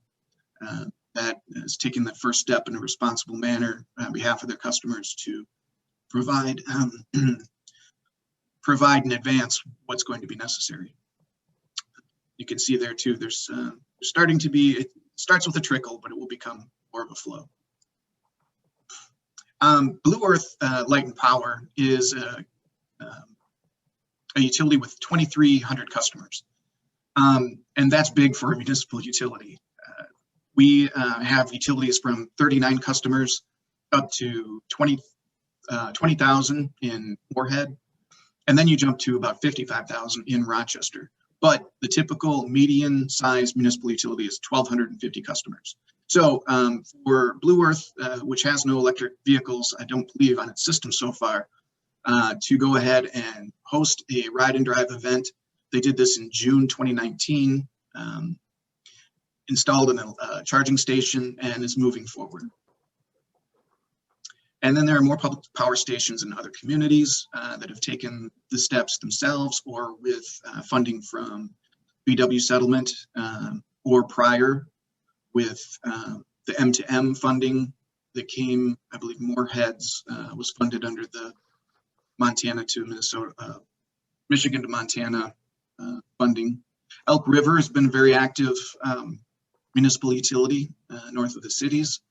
That is taking the first step in a responsible manner on behalf of their customers to provide in advance what's going to be necessary. You can see there too, there's starting to be, it starts with a trickle, but it will become more of a flow. Blue Earth Light and Power is a utility with 2,300 customers. And that's big for a municipal utility. We have utilities from 39 customers up to 20,000 in Moorhead, and then you jump to about 55,000 in Rochester. But the typical median size municipal utility is 1,250 customers. So for Blue Earth, which has no electric vehicles, I don't believe, on its system so far, to go ahead and host a ride and drive event. They did this in June 2019, installed a charging station, and is moving forward. And then there are more public power stations in other communities that have taken the steps themselves or with funding from VW settlement or prior with the M2M funding that came, I believe Moorhead's was funded under the Montana to Minnesota, Michigan to Montana funding. Elk River has been a very active municipal utility north of the cities.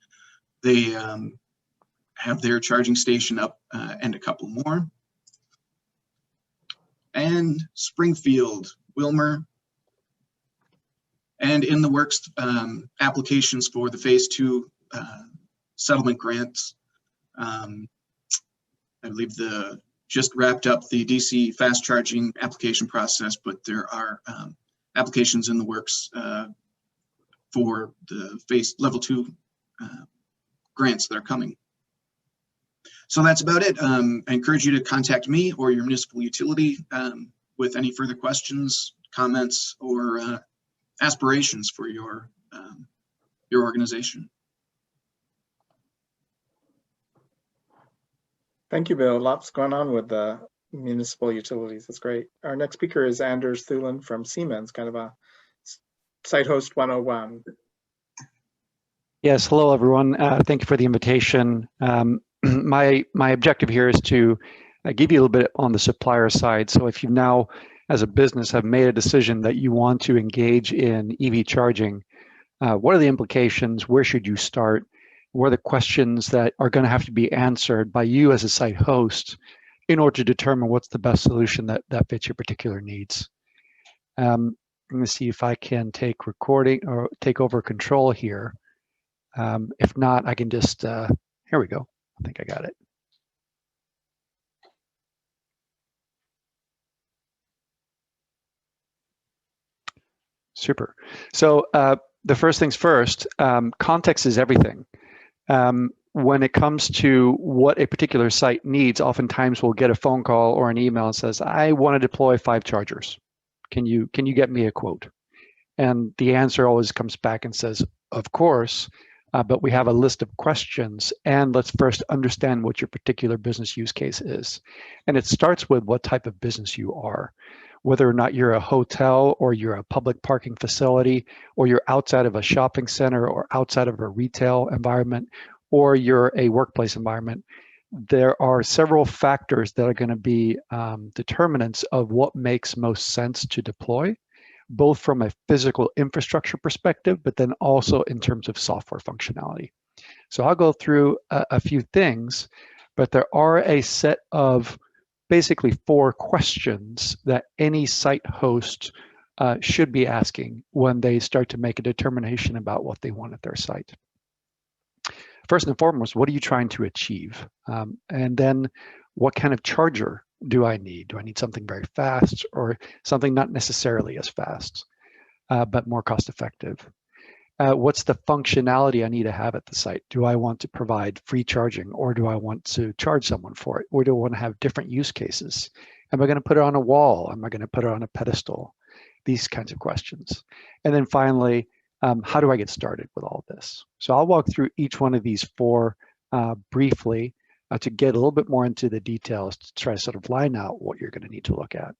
They have their charging station up and a couple more. And Springfield, Wilmer, and in the works applications for the phase 2 settlement grants. I believe just wrapped up the DC fast charging application process, but there are applications in the works for the phase level 2 grants that are coming. So that's about it. I encourage you to contact me or your municipal utility with any further questions, comments, or aspirations for your organization. Thank you, Bill. Lots going on with the municipal utilities. That's great. Our next speaker is Anders Thulin from Siemens, kind of a site host 101. Yes, hello everyone. Thank you for the invitation. My objective here is to give you a little bit on the supplier side. So if you now, as a business, have made a decision that you want to engage in EV charging, what are the implications? Where should you start? What are the questions that are going to have to be answered by you as a site host in order to determine what's the best solution that fits your particular needs? I'm going to see if I can take recording or take over control here. If not, I can just, here we go. I think I got it. Super. So the first things first, context is everything. When it comes to what a particular site needs, oftentimes we'll get a phone call or an email that says, I want to deploy 5 chargers. Can you get me a quote? And the answer always comes back and says, of course, but we have a list of questions, and let's first understand what your particular business use case is. And it starts with what type of business you are. Whether or not you're a hotel or you're a public parking facility, or you're outside of a shopping center or outside of a retail environment, or you're a workplace environment, there are several factors that are going to be determinants of what makes most sense to deploy, both from a physical infrastructure perspective, but then also in terms of software functionality. So I'll go through a few things, but there are a set of basically 4 questions that any site host should be asking when they start to make a determination about what they want at their site. First and foremost, what are you trying to achieve? And then what kind of charger do I need? Do I need something very fast or something not necessarily as fast, but more cost effective? What's the functionality I need to have at the site? Do I want to provide free charging, or do I want to charge someone for it? Or do I want to have different use cases? Am I going to put it on a wall? Am I going to put it on a pedestal? These kinds of questions. And then finally, how do I get started with all of this? So I'll walk through each one of these 4 briefly to get a little bit more into the details to try to sort of line out what you're going to need to look at.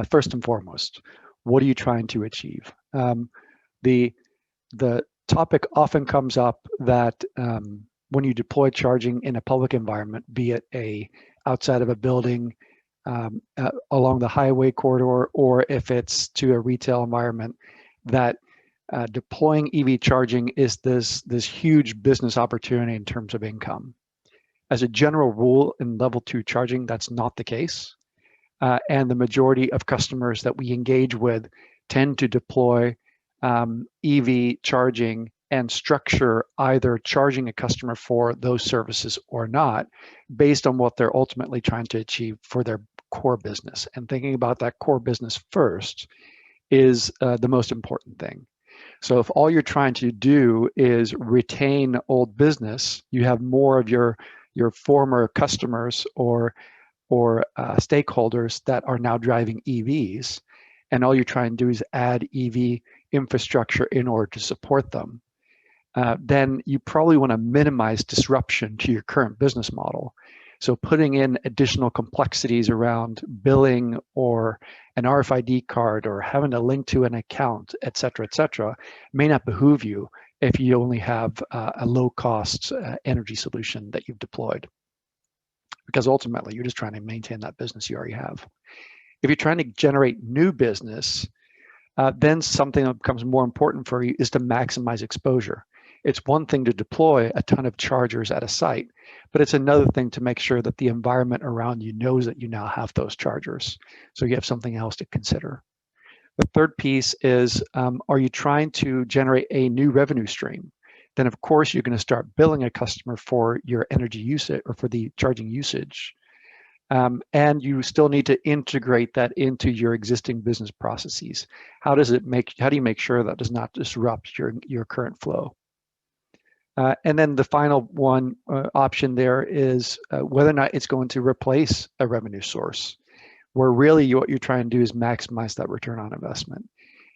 First and foremost, what are you trying to achieve? The topic often comes up that when you deploy charging in a public environment, be it outside of a building, along the highway corridor, or if it's to a retail environment, that deploying EV charging is this huge business opportunity in terms of income. As a general rule in level 2 charging, that's not the case. And the majority of customers that we engage with tend to deploy EV charging and structure either charging a customer for those services or not, based on what they're ultimately trying to achieve for their core business. And thinking about that core business first is the most important thing. So if all you're trying to do is retain old business, you have more of your former customers or stakeholders that are now driving EVs, and all you're trying to do is add EV infrastructure in order to support them, then you probably want to minimize disruption to your current business model. So putting in additional complexities around billing or an RFID card or having to link to an account, et cetera, may not behoove you if you only have a low-cost energy solution that you've deployed. Because ultimately, you're just trying to maintain that business you already have. If you're trying to generate new business, then something that becomes more important for you is to maximize exposure. It's one thing to deploy a ton of chargers at a site, but it's another thing to make sure that the environment around you knows that you now have those chargers. So you have something else to consider. The third piece is, are you trying to generate a new revenue stream? Then of course you're going to start billing a customer for your energy usage or for the charging usage. And you still need to integrate that into your existing business processes. How do you make sure that does not disrupt your current flow? And then the final one option there is whether or not it's going to replace a revenue source, where really what you're trying to do is maximize that return on investment.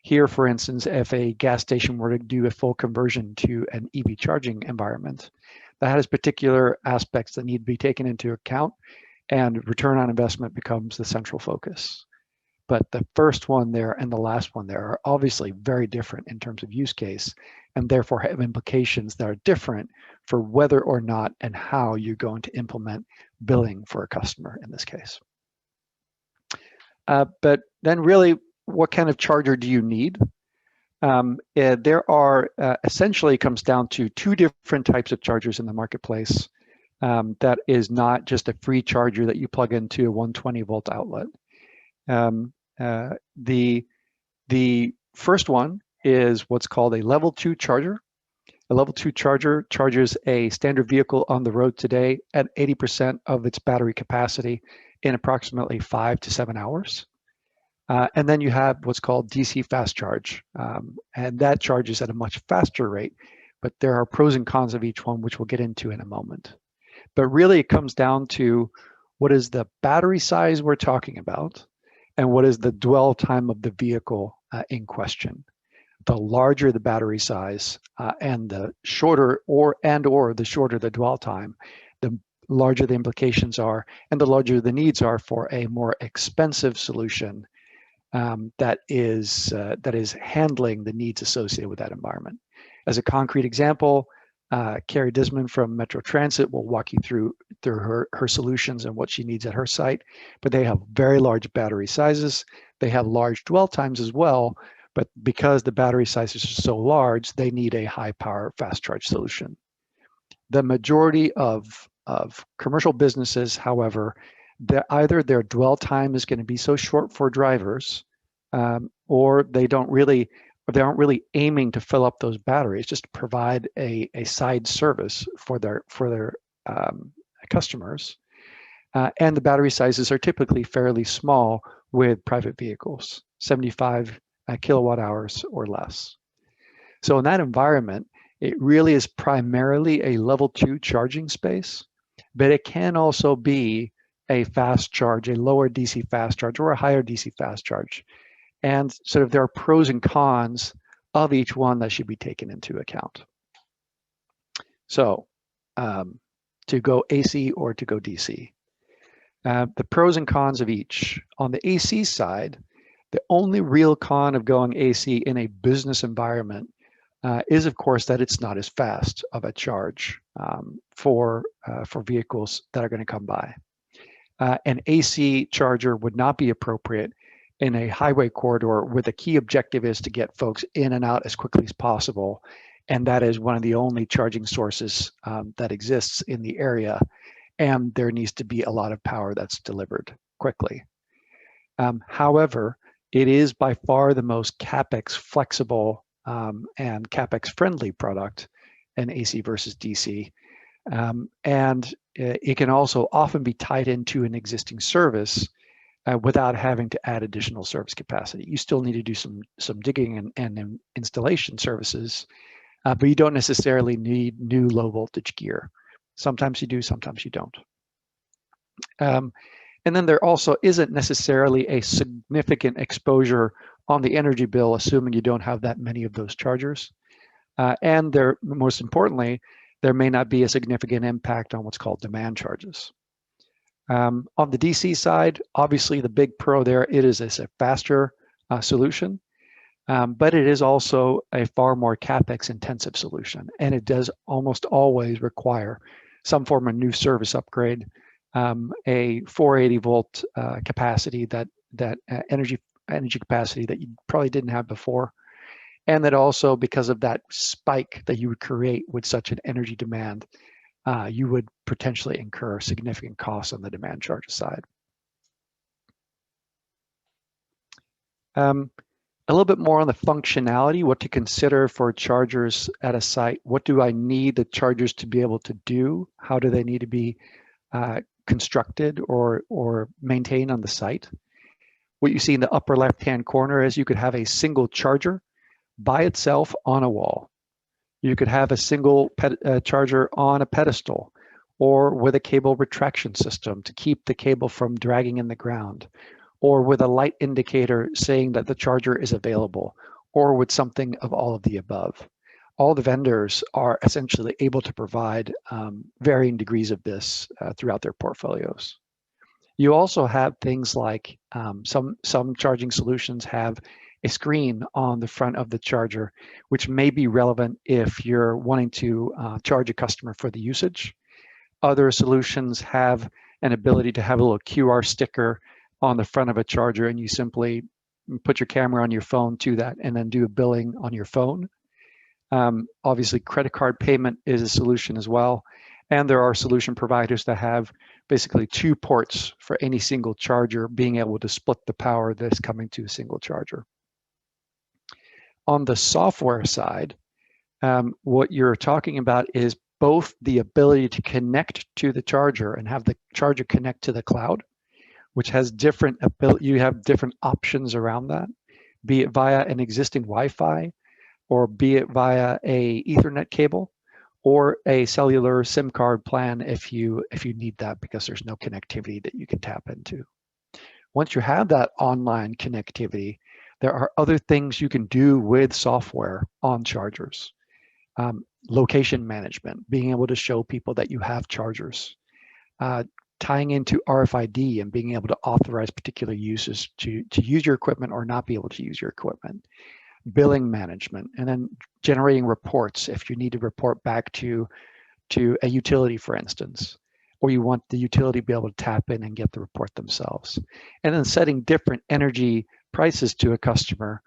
Here, for instance, if a gas station were to do a full conversion to an EV charging environment, that has particular aspects that need to be taken into account, and return on investment becomes the central focus. But the first one there and the last one there are obviously very different in terms of use case, and therefore have implications that are different for whether or not and how you're going to implement billing for a customer in this case. But then really, what kind of charger do you need? There are, essentially comes down to two different types of chargers in the marketplace. That is not just a free charger that you plug into a 120 volt outlet. The first one is what's called a level 2 charger. A level 2 charger charges a standard vehicle on the road today at 80% of its battery capacity in approximately 5 to 7 hours. And then you have what's called DC fast charge, and that charges at a much faster rate, but there are pros and cons of each one, which we'll get into in a moment. But really it comes down to what is the battery size we're talking about, and what is the dwell time of the vehicle in question. The larger the battery size and the shorter or the shorter the dwell time, the larger the implications are, and the larger the needs are for a more expensive solution that is handling the needs associated with that environment. As a concrete example, Carrie Desmond from Metro Transit will walk you through her solutions and what she needs at her site, but they have very large battery sizes. They have large dwell times as well, but because the battery sizes are so large, they need a high power fast charge solution. The majority of commercial businesses, however, either their dwell time is going to be so short for drivers, or they aren't really aiming to fill up those batteries, just to provide a side service for their customers. And the battery sizes are typically fairly small with private vehicles, 75 kilowatt hours or less. So in that environment, it really is primarily a level 2 charging space, but it can also be a fast charge, a lower DC fast charge, or a higher DC fast charge. And sort of there are pros and cons of each one that should be taken into account. So to go AC or to go DC. The pros and cons of each. On the AC side, the only real con of going AC in a business environment is, of course, that it's not as fast of a charge for vehicles that are going to come by. An AC charger would not be appropriate in a highway corridor where the key objective is to get folks in and out as quickly as possible. And that is one of the only charging sources that exists in the area. And there needs to be a lot of power that's delivered quickly. However, it is by far the most CapEx flexible and CapEx friendly product, an AC versus DC. And it can also often be tied into an existing service without having to add additional service capacity. You still need to do some digging and installation services, but you don't necessarily need new low voltage gear. Sometimes you do, sometimes you don't. And then there also isn't necessarily a significant exposure on the energy bill, assuming you don't have that many of those chargers. And there, most importantly, there may not be a significant impact on what's called demand charges. On the DC side, obviously the big pro there, it is a faster solution, but it is also a far more CapEx intensive solution. And it does almost always require some form of new service upgrade, a 480 volt capacity, that energy capacity that you probably didn't have before. And that also, because of that spike that you would create with such an energy demand, you would potentially incur significant costs on the demand charge side. A little bit more on the functionality, what to consider for chargers at a site. What do I need the chargers to be able to do? How do they need to be constructed or maintained on the site? What you see in the upper left-hand corner is you could have a single charger by itself on a wall. You could have a single charger on a pedestal, or with a cable retraction system to keep the cable from dragging in the ground, or with a light indicator saying that the charger is available, or with something of all of the above. All the vendors are essentially able to provide varying degrees of this throughout their portfolios. You also have things like some charging solutions have a screen on the front of the charger, which may be relevant if you're wanting to charge a customer for the usage. Other solutions have an ability to have a little QR sticker on the front of a charger, and you simply put your camera on your phone to that and then do a billing on your phone. Obviously, credit card payment is a solution as well. And there are solution providers that have basically 2 ports for any single charger, being able to split the power that's coming to a single charger. On the software side, what you're talking about is both the ability to connect to the charger and have the charger connect to the cloud, which has different ability. You have different options around that, be it via an existing Wi-Fi, or be it via a Ethernet cable, or a cellular SIM card plan if you need that, because there's no connectivity that you can tap into. Once you have that online connectivity, there are other things you can do with software on chargers. Location management, being able to show people that you have chargers, tying into RFID and being able to authorize particular uses to use your equipment or not be able to use your equipment. Billing management, and then generating reports if you need to report back to a utility, for instance, or you want the utility to be able to tap in and get the report themselves. And then setting different energy prices to a customer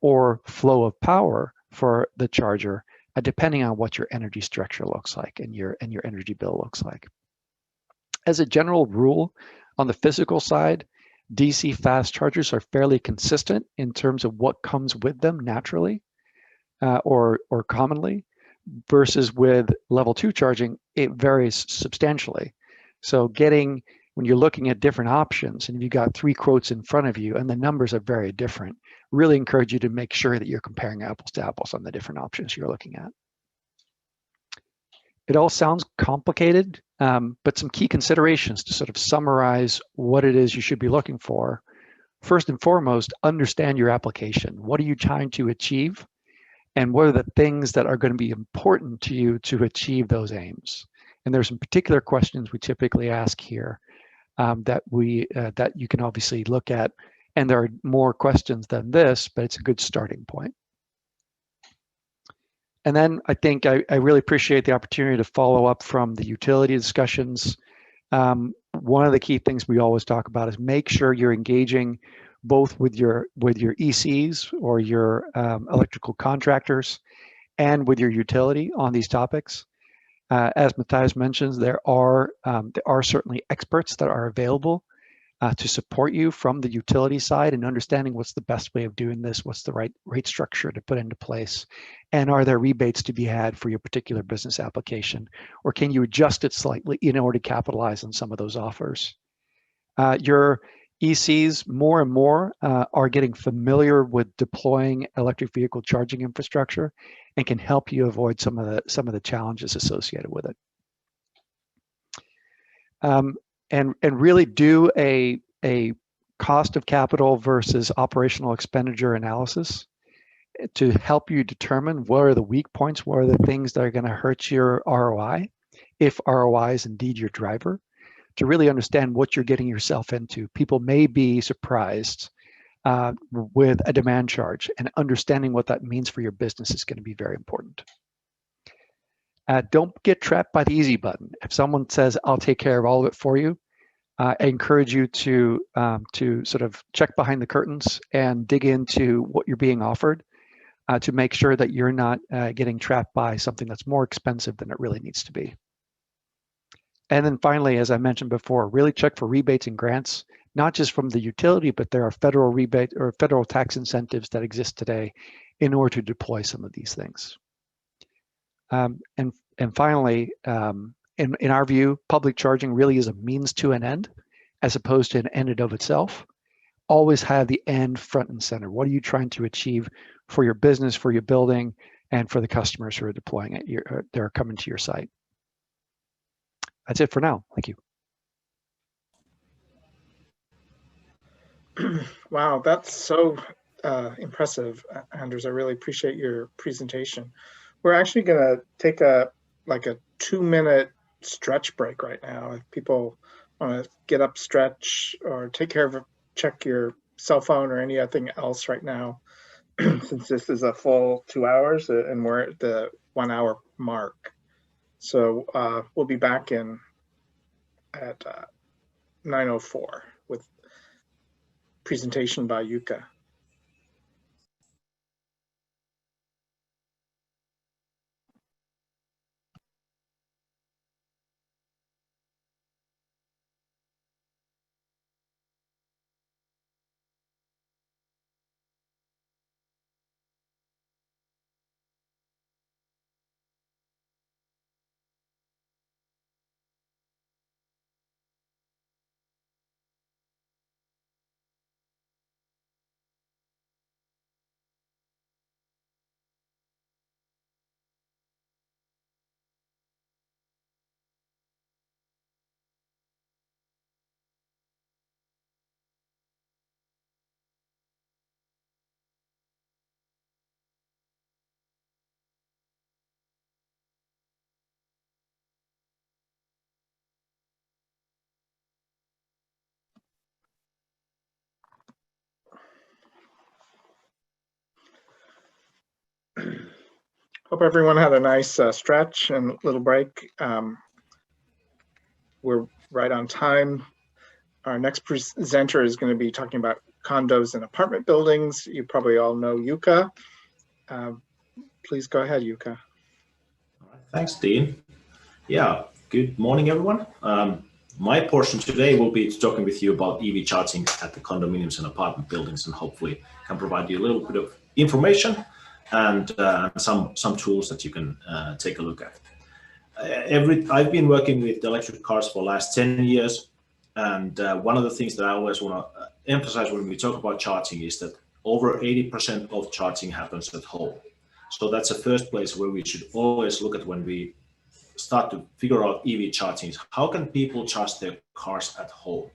or flow of power for the charger, depending on what your energy structure looks like and your energy bill looks like. As a general rule, on the physical side, DC fast chargers are fairly consistent in terms of what comes with them naturally or commonly, versus with level 2 charging, it varies substantially. So when you're looking at different options and you've got 3 quotes in front of you and the numbers are very different, really encourage you to make sure that you're comparing apples to apples on the different options you're looking at. It all sounds complicated, but some key considerations to sort of summarize what it is you should be looking for. First and foremost, understand your application. What are you trying to achieve? And what are the things that are going to be important to you to achieve those aims? And there's some particular questions we typically ask here that you can obviously look at. And there are more questions than this, but it's a good starting point. And then I think I really appreciate the opportunity to follow up from the utility discussions. One of the key things we always talk about is make sure you're engaging both with your ECs or your electrical contractors and with your utility on these topics. As Matthias mentions, there are certainly experts that are available to support you from the utility side and understanding what's the best way of doing this, what's the right rate structure to put into place, and are there rebates to be had for your particular business application, or can you adjust it slightly in order to capitalize on some of those offers? Your ECs more and more are getting familiar with deploying electric vehicle charging infrastructure and can help you avoid some of the challenges associated with it. And really do a cost of capital versus operational expenditure analysis to help you determine what are the weak points, what are the things that are going to hurt your ROI, if ROI is indeed your driver, to really understand what you're getting yourself into. People may be surprised with a demand charge, and understanding what that means for your business is going to be very important. Don't get trapped by the easy button. If someone says, I'll take care of all of it for you, I encourage you to sort of check behind the curtains and dig into what you're being offered to make sure that you're not getting trapped by something that's more expensive than it really needs to be. And then finally, as I mentioned before, really check for rebates and grants, not just from the utility, but there are federal rebate or federal tax incentives that exist today in order to deploy some of these things. And finally, in our view, public charging really is a means to an end, as opposed to an end in of itself. Always have the end front and center. What are you trying to achieve for your business, for your building, and for the customers who are deploying it, that are coming to your site? That's it for now. Thank you. Wow, that's so impressive, Anders. I really appreciate your presentation. We're actually going to take a 2-minute stretch break right now. If people want to get up, stretch, or take care of, check your cell phone or anything else right now, since this is a full 2 hours and we're at the 1 hour mark. So we'll be back at 9:04 with presentation by Jukka. Hope everyone had a nice stretch and little break. We're right on time. Our next presenter is going to be talking about condos and apartment buildings. You probably all know Jukka. Please go ahead, Jukka. Thanks, Dean. Yeah, good morning, everyone. My portion today will be talking with you about EV charging at the condominiums and apartment buildings, and hopefully can provide you a little bit of information and some tools that you can take a look at. I've been working with electric cars for the last 10 years, and one of the things that I always want to emphasize when we talk about charging is that over 80% of charging happens at home. So that's the first place where we should always look at when we start to figure out EV charging. How can people charge their cars at home?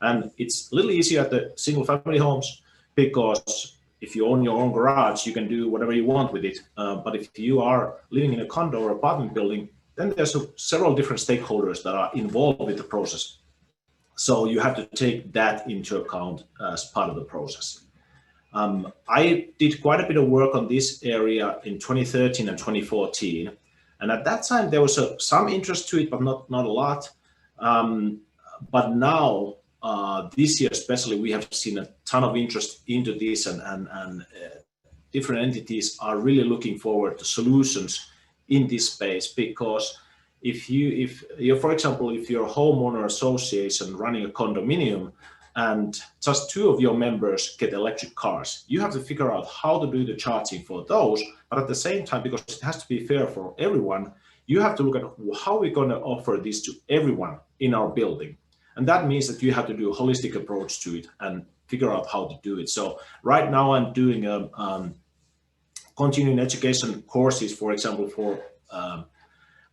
And it's a little easier at the single family homes, because if you own your own garage, you can do whatever you want with it. But if you are living in a condo or apartment building, then there's several different stakeholders that are involved with the process. So you have to take that into account as part of the process. I did quite a bit of work on this area in 2013 and 2014. And at that time, there was some interest to it, but not a lot. But now, this year especially, we have seen a ton of interest into this, and different entities are really looking forward to solutions in this space. Because if you're, for example, if you're a homeowner association running a condominium, and just 2 of your members get electric cars. You have to figure out how to do the charging for those, but at the same time, because it has to be fair for everyone, you have to look at how we're going to offer this to everyone in our building. And that means that you have to do a holistic approach to it and figure out how to do it. So right now I'm doing continuing education courses, for example, for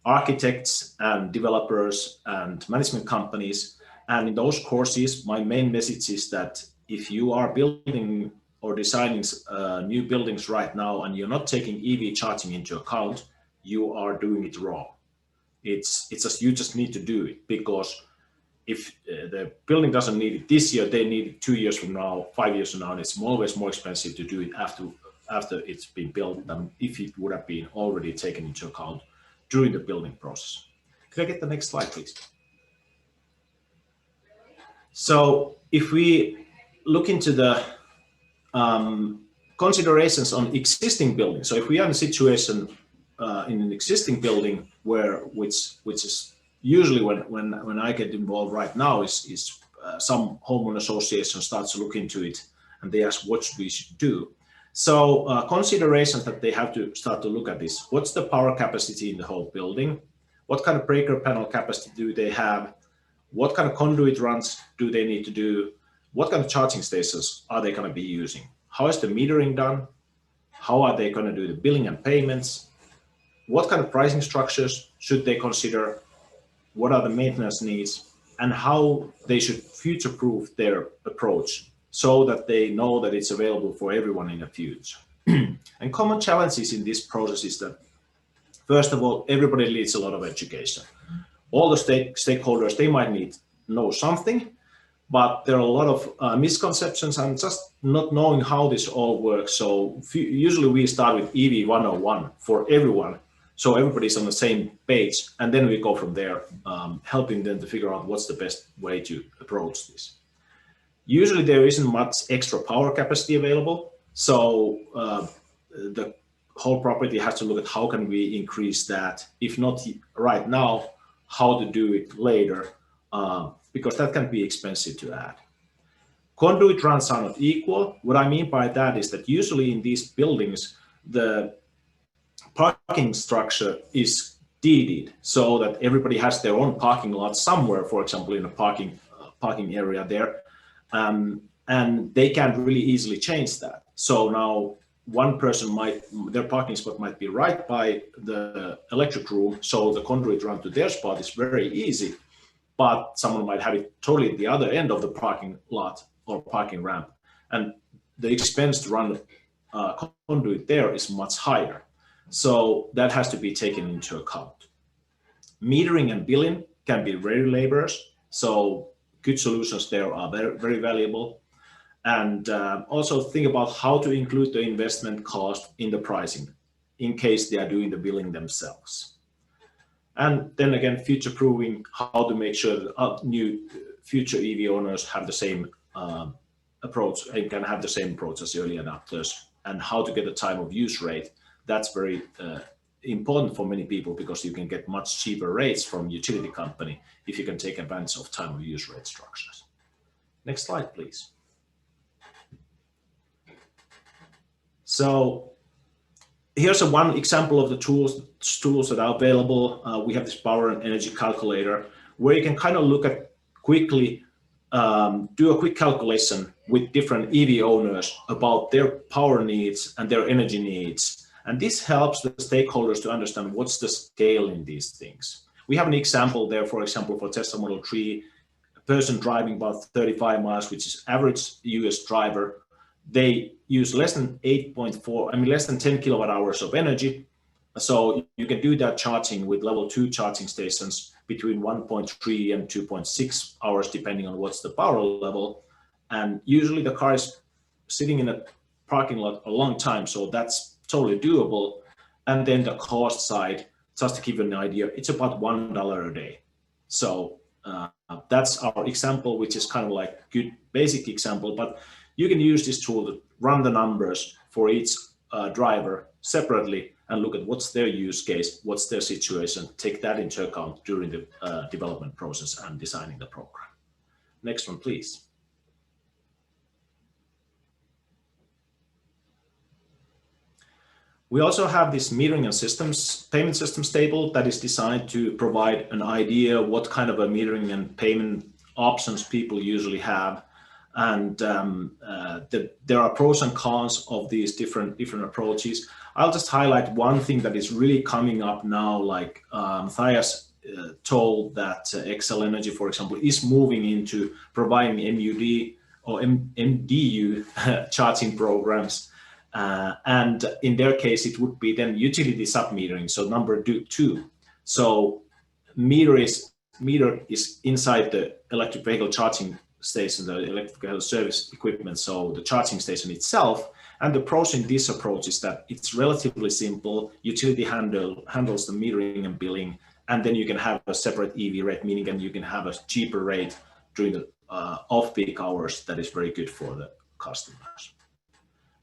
architects and developers and management companies. And in those courses, my main message is that if you are building or designing new buildings right now and you're not taking EV charging into account, you are doing it wrong. It's just, you just need to do it, because if the building doesn't need it this year, they need it 2 years from now, 5 years from now, and it's always more expensive to do it after it's been built than if it would have been already taken into account during the building process. Could I get the next slide, please? So if we look into the considerations on existing buildings, so if we are in a situation in an existing building which is usually when I get involved right now is some homeowner association starts to look into it and they ask what we should do. So considerations that they have to start to look at is, what's the power capacity in the whole building? What kind of breaker panel capacity do they have? What kind of conduit runs do they need to do? What kind of charging stations are they going to be using? How is the metering done? How are they going to do the billing and payments? What kind of pricing structures should they consider? What are the maintenance needs? And how they should future-proof their approach so that they know that it's available for everyone in the future. And common challenges in this process is that, first of all, everybody needs a lot of education. All the stakeholders, they might know something, but there are a lot of misconceptions and just not knowing how this all works. So usually we start with EV 101 for everyone, so everybody's on the same page, and then we go from there, helping them to figure out what's the best way to approach this. Usually there isn't much extra power capacity available, so the whole property has to look at how can we increase that, if not right now, how to do it later, because that can be expensive to add. Conduit runs are not equal. What I mean by that is that usually in these buildings, the parking structure is deeded so that everybody has their own parking lot somewhere, for example, in a parking area there, and they can't really easily change that. So now one person their parking spot might be right by the electric room, so the conduit run to their spot is very easy, but someone might have it totally at the other end of the parking lot or parking ramp, and the expense to run conduit there is much higher. So that has to be taken into account. Metering and billing can be very laborious, so good solutions there are very, very valuable. And also think about how to include the investment cost in the pricing in case they are doing the billing themselves. And then again, future-proofing, how to make sure that new future EV owners have the same approach and can have the same approach as early adopters, and how to get a time of use rate. That's very important for many people, because you can get much cheaper rates from utility company if you can take advantage of time of use rate structures. Next slide, please. So here's one example of the tools that are available. We have this power and energy calculator where you can kind of look at quickly, do a quick calculation with different EV owners about their power needs and their energy needs. And this helps the stakeholders to understand what's the scale in these things. We have an example there, for example, for Tesla Model 3, a person driving about 35 miles, which is average US driver. They use less than 10 kilowatt hours of energy. So you can do that charging with level 2 charging stations between 1.3 and 2.6 hours, depending on what's the power level. And usually the car is sitting in a parking lot a long time, so that's totally doable. And then the cost side, just to give you an idea, it's about $1 a day. So that's our example, which is kind of like a good basic example, but you can use this tool to run the numbers for each driver separately and look at what's their use case, what's their situation, take that into account during the development process and designing the program. Next one, please. We also have this metering and systems payment systems table that is designed to provide an idea what kind of a metering and payment options people usually have. And there are pros and cons of these different approaches. I'll just highlight one thing that is really coming up now, like Matthias told that Xcel Energy, for example, is moving into providing MUD or MDU charging programs. And in their case, it would be then utility sub-metering, so number 2. So meter is inside the electric vehicle charging station, the electric vehicle service equipment, so the charging station itself. And the pros in this approach is that it's relatively simple. Utility handles the metering and billing, and then you can have a separate EV rate, meaning that you can have a cheaper rate during the off-peak hours that is very good for the customers.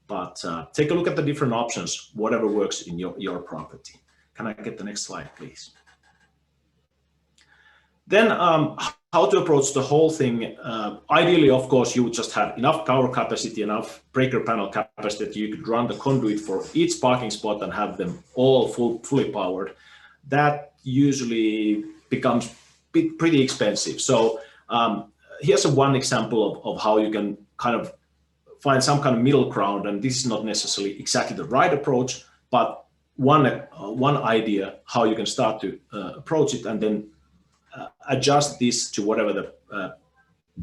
But take a look at the different options, whatever works in your property. Can I get the next slide, please? Then how to approach the whole thing. Ideally, of course, you would just have enough power capacity, enough breaker panel capacity that you could run the conduit for each parking spot and have them all fully powered. That usually becomes pretty expensive. So here's one example of how you can kind of find some kind of middle ground, and this is not necessarily exactly the right approach, but one idea how you can start to approach it, and then adjust this to whatever the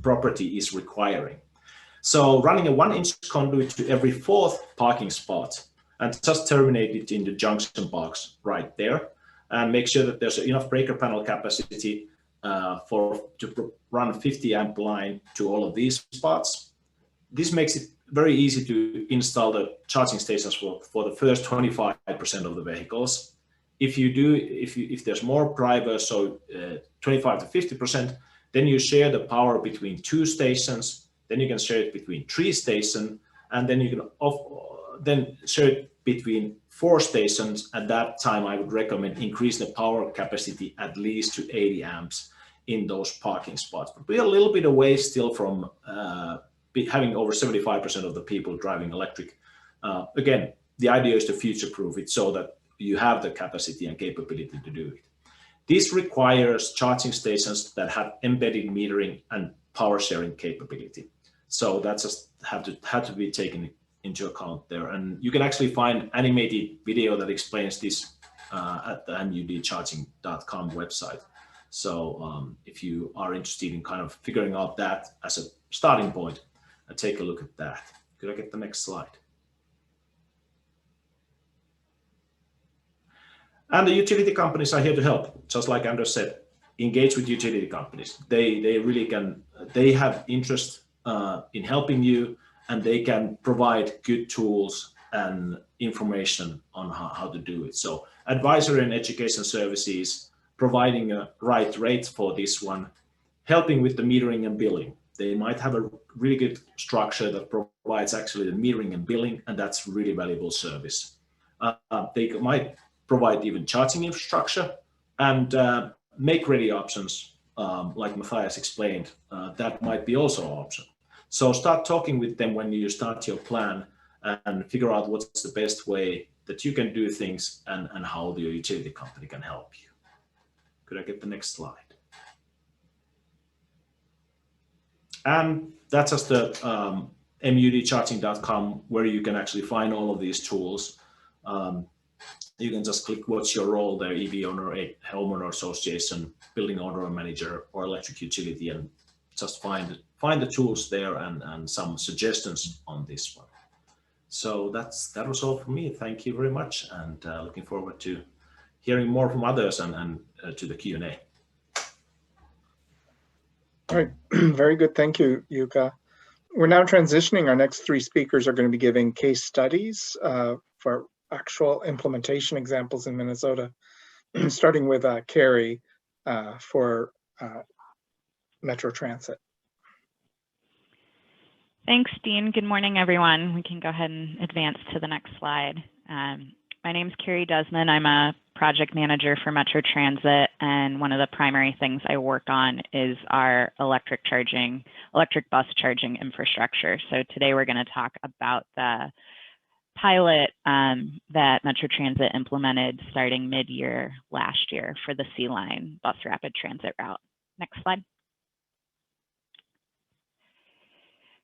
property is requiring. So running a 1-inch conduit to every 4th parking spot, and just terminate it in the junction box right there, and make sure that there's enough breaker panel capacity to run a 50 amp line to all of these spots. This makes it very easy to install the charging stations for the first 25% of the vehicles. If there's more drivers, so 25 to 50%, then you share the power between 2 stations, then you can share it between 3 stations, and then you can then share it between 4 stations. At that time, I would recommend increase the power capacity at least to 80 amps in those parking spots. But we're a little bit away still from having over 75% of the people driving electric. Again, the idea is to future-proof it so that you have the capacity and capability to do it. This requires charging stations that have embedded metering and power sharing capability. So that's just had to be taken into account there. And you can actually find animated video that explains this at the mudcharging.com website. So if you are interested in kind of figuring out that as a starting point, take a look at that. Could I get the next slide? And the utility companies are here to help. Just like Anders said, engage with utility companies. They really can, they have interest in helping you, and they can provide good tools and information on how to do it. So advisory and education services, providing a right rate for this one, helping with the metering and billing. They might have a really good structure that provides actually the metering and billing, and that's really valuable service. They might provide even charging infrastructure and make-ready options, like Matthias explained. That might be also an option. So start talking with them when you start your plan and figure out what's the best way that you can do things and how the utility company can help you. Could I get the next slide? And that's just the mudcharging.com, where you can actually find all of these tools. You can just click what's your role there, EV owner, a homeowner association, building owner manager, or electric utility, and just find the tools there and some suggestions on this one. So that was all from me. Thank you very much, and looking forward to hearing more from others and to the Q&A. All right, very good. Thank you, Jukka. We're now transitioning. Our next 3 speakers are going to be giving case studies for actual implementation examples in Minnesota, starting with Carrie for Metro Transit. Thanks, Dean. Good morning, everyone. We can go ahead and advance to the next slide. My name is Carrie Desmond. I'm a project manager for Metro Transit, and one of the primary things I work on is our electric bus charging infrastructure. So today we're going to talk about the pilot that Metro Transit implemented starting mid-year last year for the C Line bus rapid transit route. Next slide.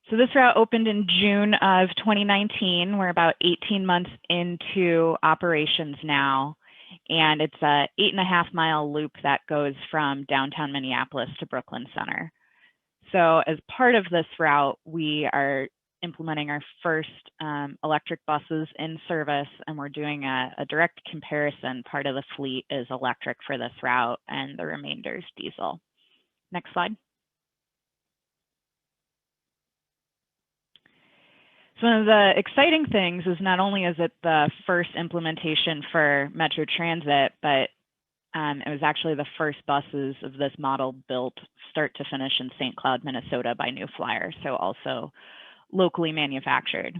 So this route opened in June of 2019. We're about 18 months into operations now, and it's a 8.5-mile loop that goes from downtown Minneapolis to Brooklyn Center. So as part of this route, we are implementing our first electric buses in service, and we're doing a direct comparison. Part of the fleet is electric for this route, and the remainder is diesel. Next slide. So one of the exciting things is not only is it the first implementation for Metro Transit, but it was actually the first buses of this model built start to finish in St. Cloud, Minnesota by New Flyer, so also locally manufactured.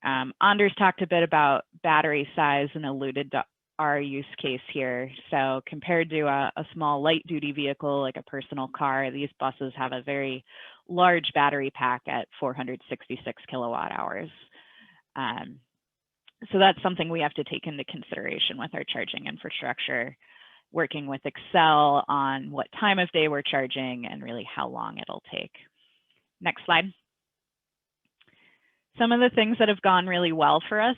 Anders talked a bit about battery size and alluded to our use case here. So compared to a small light duty vehicle like a personal car, these buses have a very large battery pack at 466 kilowatt hours. So that's something we have to take into consideration with our charging infrastructure, working with Xcel on what time of day we're charging and really how long it'll take. Next slide. Some of the things that have gone really well for us,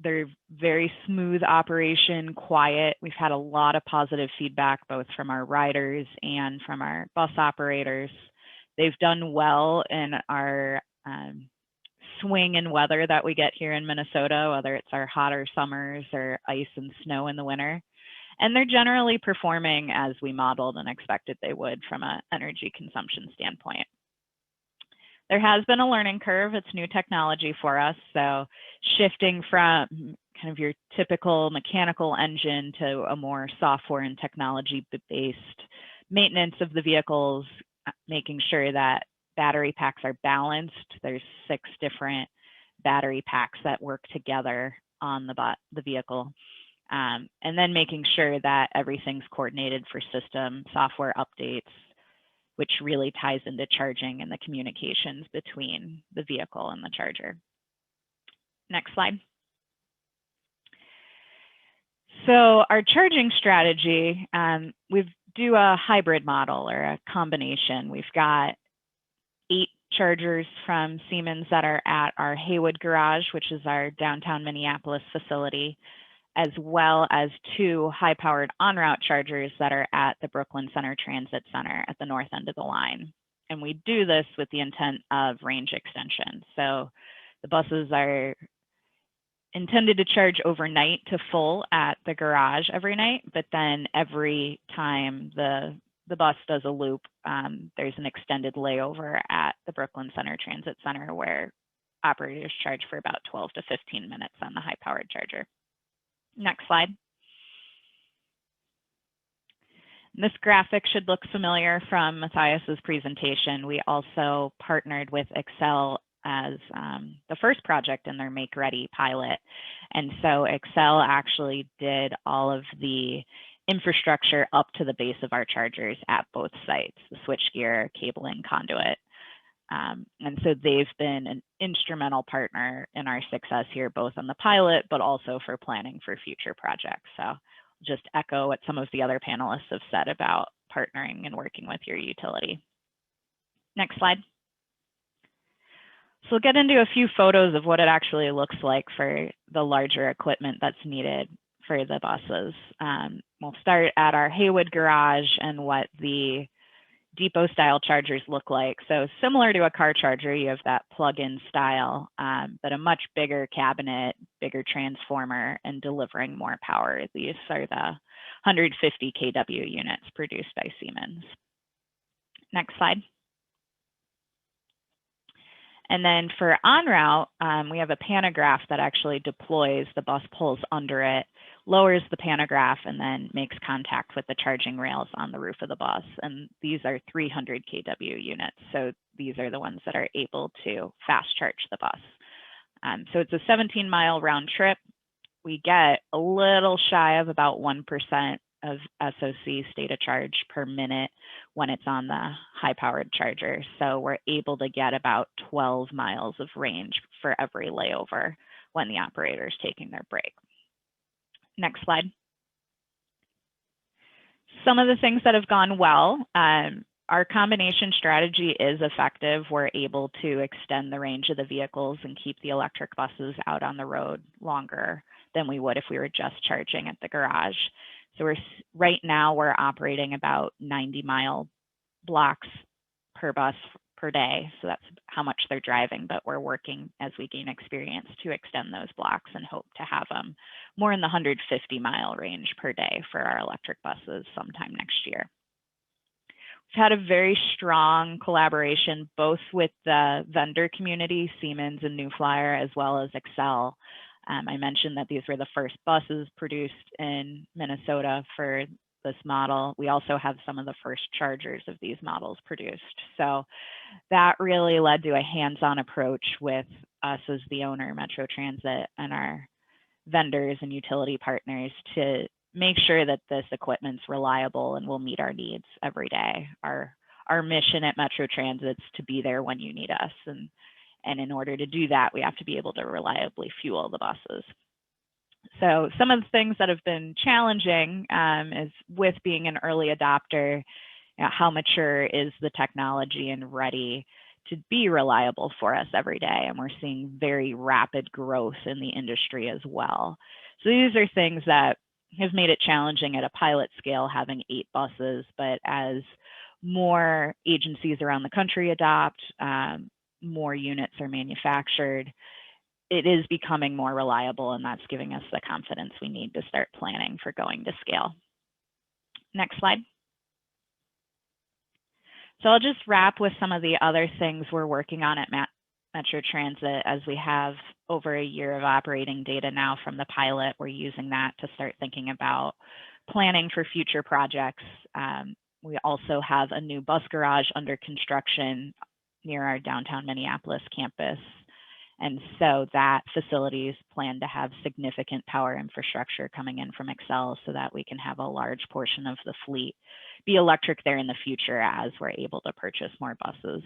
they're very smooth operation, quiet. We've had a lot of positive feedback, both from our riders and from our bus operators. They've done well in our swing in weather that we get here in Minnesota, whether it's our hotter summers or ice and snow in the winter. And they're generally performing as we modeled and expected they would from an energy consumption standpoint. There has been a learning curve. It's new technology for us. So shifting from kind of your typical mechanical engine to a more software and technology-based maintenance of the vehicles, making sure that battery packs are balanced. There's 6 different battery packs that work together on the vehicle. And then making sure that everything's coordinated for system software updates, which really ties into charging and the communications between the vehicle and the charger. Next slide. So our charging strategy, we do a hybrid model or a combination. We've got 8 chargers from Siemens that are at our Haywood garage, which is our downtown Minneapolis facility, as well as 2 high-powered on-route chargers that are at the Brooklyn Center Transit Center at the north end of the line. And we do this with the intent of range extension. So the buses are intended to charge overnight to full at the garage every night, but then every time the bus does a loop, there's an extended layover at the Brooklyn Center Transit Center where operators charge for about 12 to 15 minutes on the high-powered charger. Next slide. This graphic should look familiar from Matthias's presentation. We also partnered with Xcel as the first project in their Make Ready pilot. And so Xcel actually did all of the infrastructure up to the base of our chargers at both sites, the switchgear, cabling, conduit. And so they've been an instrumental partner in our success here, both on the pilot, but also for planning for future projects. So just echo what some of the other panelists have said about partnering and working with your utility. Next slide. So we'll get into a few photos of what it actually looks like for the larger equipment that's needed for the buses. We'll start at our Haywood garage and what the depot style chargers look like. So similar to a car charger, you have that plug-in style, but a much bigger cabinet, bigger transformer, and delivering more power. These are the 150 kW units produced by Siemens. Next slide. And then for en route, we have a pantograph that actually deploys, the bus pulls under it, lowers the pantograph, and then makes contact with the charging rails on the roof of the bus. And these are 300 kW units. So these are the ones that are able to fast charge the bus. So it's a 17-mile round trip. We get a little shy of about 1% of SOC state of charge per minute when it's on the high-powered charger. So we're able to get about 12 miles of range for every layover, when the operator is taking their break. Next slide. Some of the things that have gone well, our combination strategy is effective. We're able to extend the range of the vehicles and keep the electric buses out on the road longer than we would if we were just charging at the garage. So right now we're operating about 90-mile blocks per bus per day. So that's how much they're driving, but we're working as we gain experience to extend those blocks and hope to have them more in the 150-mile range per day for our electric buses sometime next year. We've had a very strong collaboration both with the vendor community, Siemens and New Flyer, as well as Xcel. I mentioned that these were the first buses produced in Minnesota for this model. We also have some of the first chargers of these models produced. So that really led to a hands-on approach with us as the owner, Metro Transit, and our vendors and utility partners to make sure that this equipment's reliable and will meet our needs every day. Our mission at Metro Transit is to be there when you need us. And in order to do that, we have to be able to reliably fuel the buses. So some of the things that have been challenging is with being an early adopter, how mature is the technology and ready to be reliable for us every day. And we're seeing very rapid growth in the industry as well. So these are things that have made it challenging at a pilot scale, having 8 buses, but as more agencies around the country adopt, more units are manufactured, it is becoming more reliable, and that's giving us the confidence we need to start planning for going to scale. Next slide. So I'll just wrap with some of the other things we're working on at Metro Transit. As we have over a year of operating data now from the pilot, we're using that to start thinking about planning for future projects. We also have a new bus garage under construction near our downtown Minneapolis campus. And so that facility is planned to have significant power infrastructure coming in from Xcel so that we can have a large portion of the fleet be electric there in the future as we're able to purchase more buses.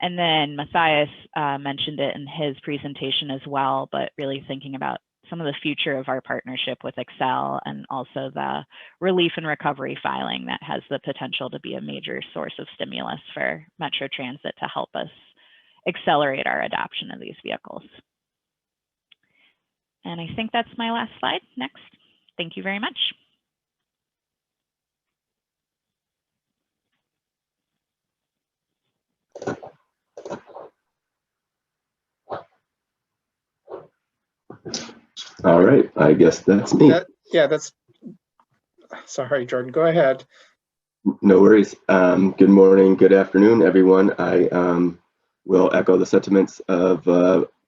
And then Matthias mentioned it in his presentation as well, but really thinking about some of the future of our partnership with Xcel and also the relief and recovery filing that has the potential to be a major source of stimulus for Metro Transit to help us accelerate our adoption of these vehicles. And I think that's my last slide. Next. Thank you very much. All right, I guess that's me. Sorry, Jordan, go ahead. No worries. Good morning, good afternoon, everyone. I will echo the sentiments of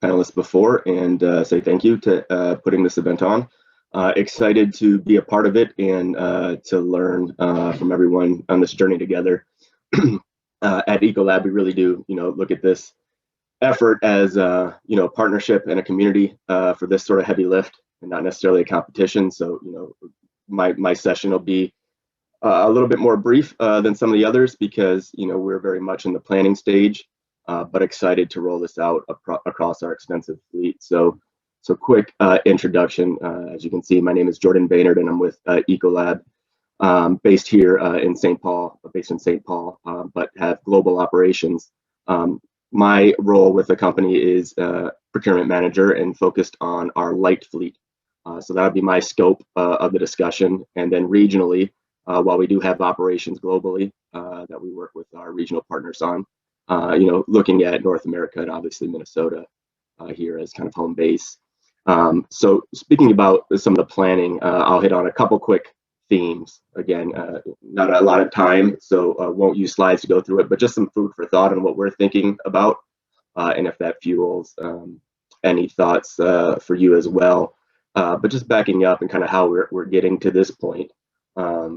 panelists before and say thank you to putting this event on. Excited to be a part of it and to learn from everyone on this journey together. At Ecolab, we really do, look at this effort as partnership and a community for this sort of heavy lift and not necessarily a competition. So my session will be a little bit more brief than some of the others because we're very much in the planning stage, but excited to roll this out across our extensive fleet. So quick introduction. As you can see, my name is Jordan Baynard and I'm with Ecolab, based here in St. Paul, but have global operations. My role with the company is procurement manager and focused on our light fleet. So that would be my scope of the discussion. And then regionally, while we do have operations globally that we work with our regional partners on, looking at North America and obviously Minnesota here as kind of home base. So speaking about some of the planning, I'll hit on a couple quick themes. Again, not a lot of time, so won't use slides to go through it, but just some food for thought on what we're thinking about, and if that fuels any thoughts for you as well. But just backing up and kind of how we're getting to this point.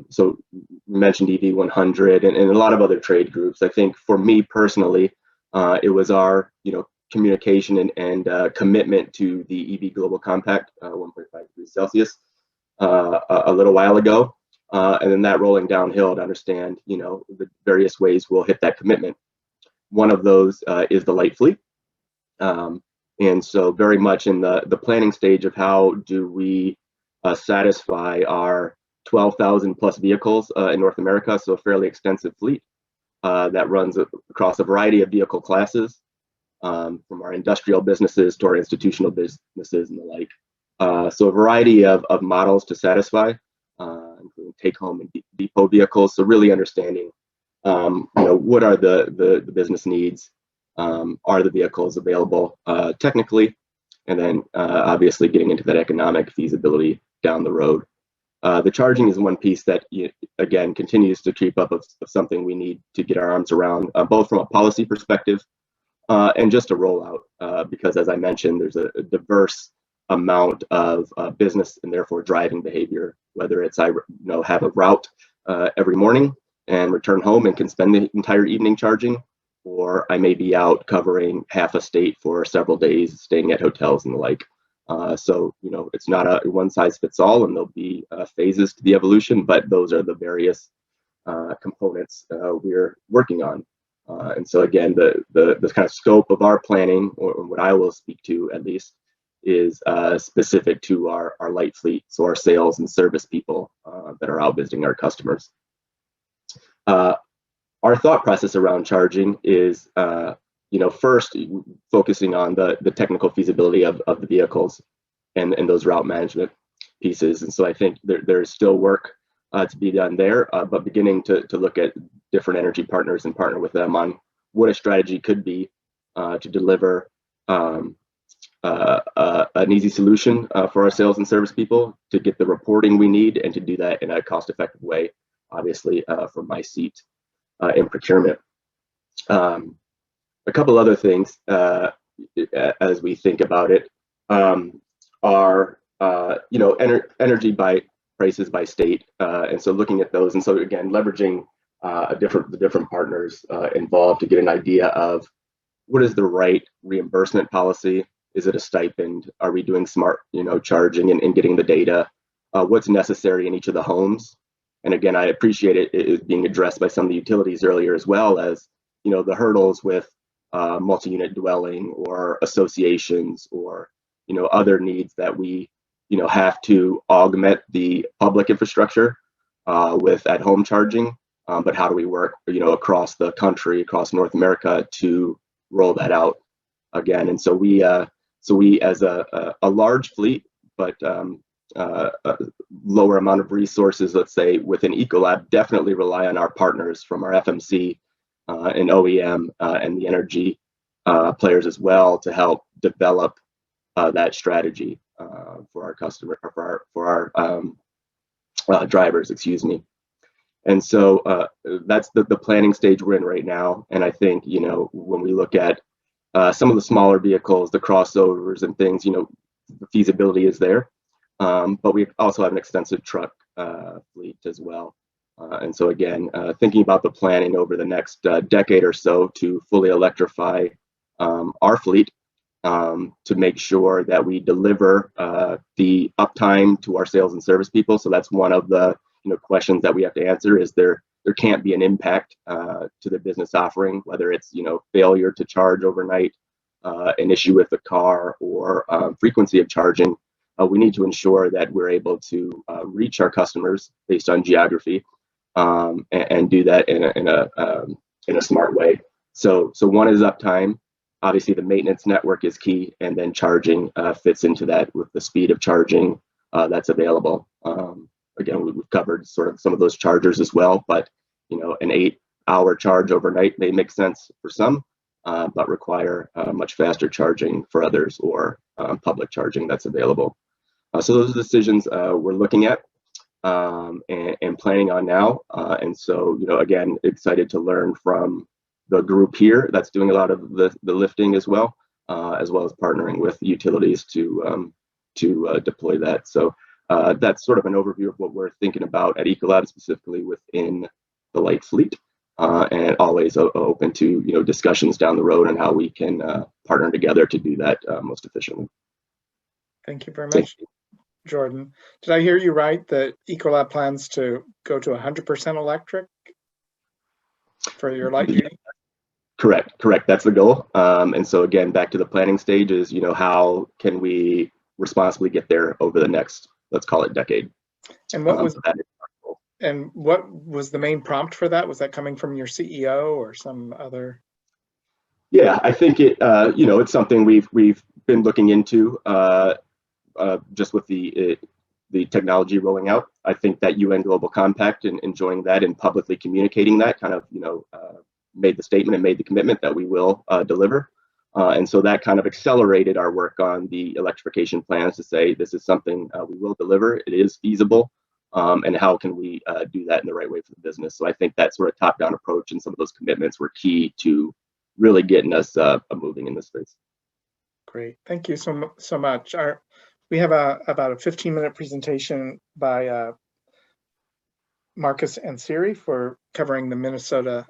So we mentioned EV100 and a lot of other trade groups. I think for me personally, it was our communication and commitment to the EV Global Compact, 1.5 degrees Celsius, a little while ago, and then that rolling downhill to understand the various ways we'll hit that commitment. One of those is the light fleet. And so very much in the planning stage of how do we satisfy our 12,000 plus vehicles in North America, so a fairly extensive fleet that runs across a variety of vehicle classes, from our industrial businesses to our institutional businesses and the like. So a variety of models to satisfy, including take-home and depot vehicles. So really understanding, what are the business needs, are the vehicles available technically, and then obviously getting into that economic feasibility down the road. The charging is one piece that, again, continues to creep up of something we need to get our arms around, both from a policy perspective and just a rollout, because as I mentioned, there's a diverse amount of business and therefore driving behavior, whether it's I have a route every morning and return home and can spend the entire evening charging, or I may be out covering half a state for several days, staying at hotels and the like. So, it's not a one size fits all, and there'll be phases to the evolution, but those are the various components we're working on. And so again, the kind of scope of our planning, or what I will speak to at least, is specific to our light fleet, so our sales and service people that are out visiting our customers. Our thought process around charging is, first focusing on the technical feasibility of the vehicles and those route management pieces. And so I think there's still work to be done there, but beginning to look at different energy partners and partner with them on what a strategy could be to deliver an easy solution for our sales and service people to get the reporting we need, and to do that in a cost-effective way, obviously from my seat in procurement. A couple other things as we think about it are, energy by prices by state, and so looking at those, and so again leveraging the different partners involved to get an idea of what is the right reimbursement policy. Is it a stipend? Are we doing smart, charging and getting the data? What's necessary in each of the homes? And again, I appreciate it being addressed by some of the utilities earlier, as well as, the hurdles with multi-unit dwelling or associations or, other needs that we, have to augment the public infrastructure with at-home charging. But how do we work, across the country, across North America, to roll that out again? And so we as a large fleet, but a lower amount of resources, let's say within Ecolab, definitely rely on our partners from our FMC and OEM and the energy players as well to help develop that strategy for our customer, or for our drivers, excuse me. And so that's the planning stage we're in right now. And I think, when we look at some of the smaller vehicles, the crossovers and things, the feasibility is there. But we also have an extensive truck fleet as well. And so again, thinking about the planning over the next decade or so to fully electrify our fleet, to make sure that we deliver the uptime to our sales and service people. So that's one of the questions that we have to answer. Is there can't be an impact to the business offering, whether it's failure to charge overnight, an issue with the car, or frequency of charging. We need to ensure that we're able to reach our customers based on geography, and do that in a smart way. So one is uptime. Obviously, the maintenance network is key, and then charging fits into that with the speed of charging that's available. Again, we've covered sort of some of those chargers as well, but an 8-hour charge overnight may make sense for some, but require much faster charging for others, or public charging that's available. So those are decisions we're looking at and planning on now. And so, again, excited to learn from the group here that's doing a lot of the lifting as well as partnering with utilities to deploy that. So that's sort of an overview of what we're thinking about at Ecolab, specifically within the light fleet, and always open to discussions down the road on how we can partner together to do that most efficiently. Thank you very much, Jordan. Did I hear you right that Ecolab plans to go to 100% electric for your light duty? Correct. That's the goal. And so again, back to the planning stage is, how can we responsibly get there over the next, let's call it, decade. And what was the main prompt for that? Was that coming from your CEO or some other? Yeah, I think it's something we've been looking into just with the technology rolling out. I think that UN Global Compact and enjoying that and publicly communicating that kind of, made the statement and made the commitment that we will deliver. And so that kind of accelerated our work on the electrification plans to say, this is something we will deliver, it is feasible, and how can we do that in the right way for the business. So I think that sort of top-down approach and some of those commitments were key to really getting us moving in this space. Great, thank you so much. We have about a 15-minute presentation by Marcus and Siri for covering the Minnesota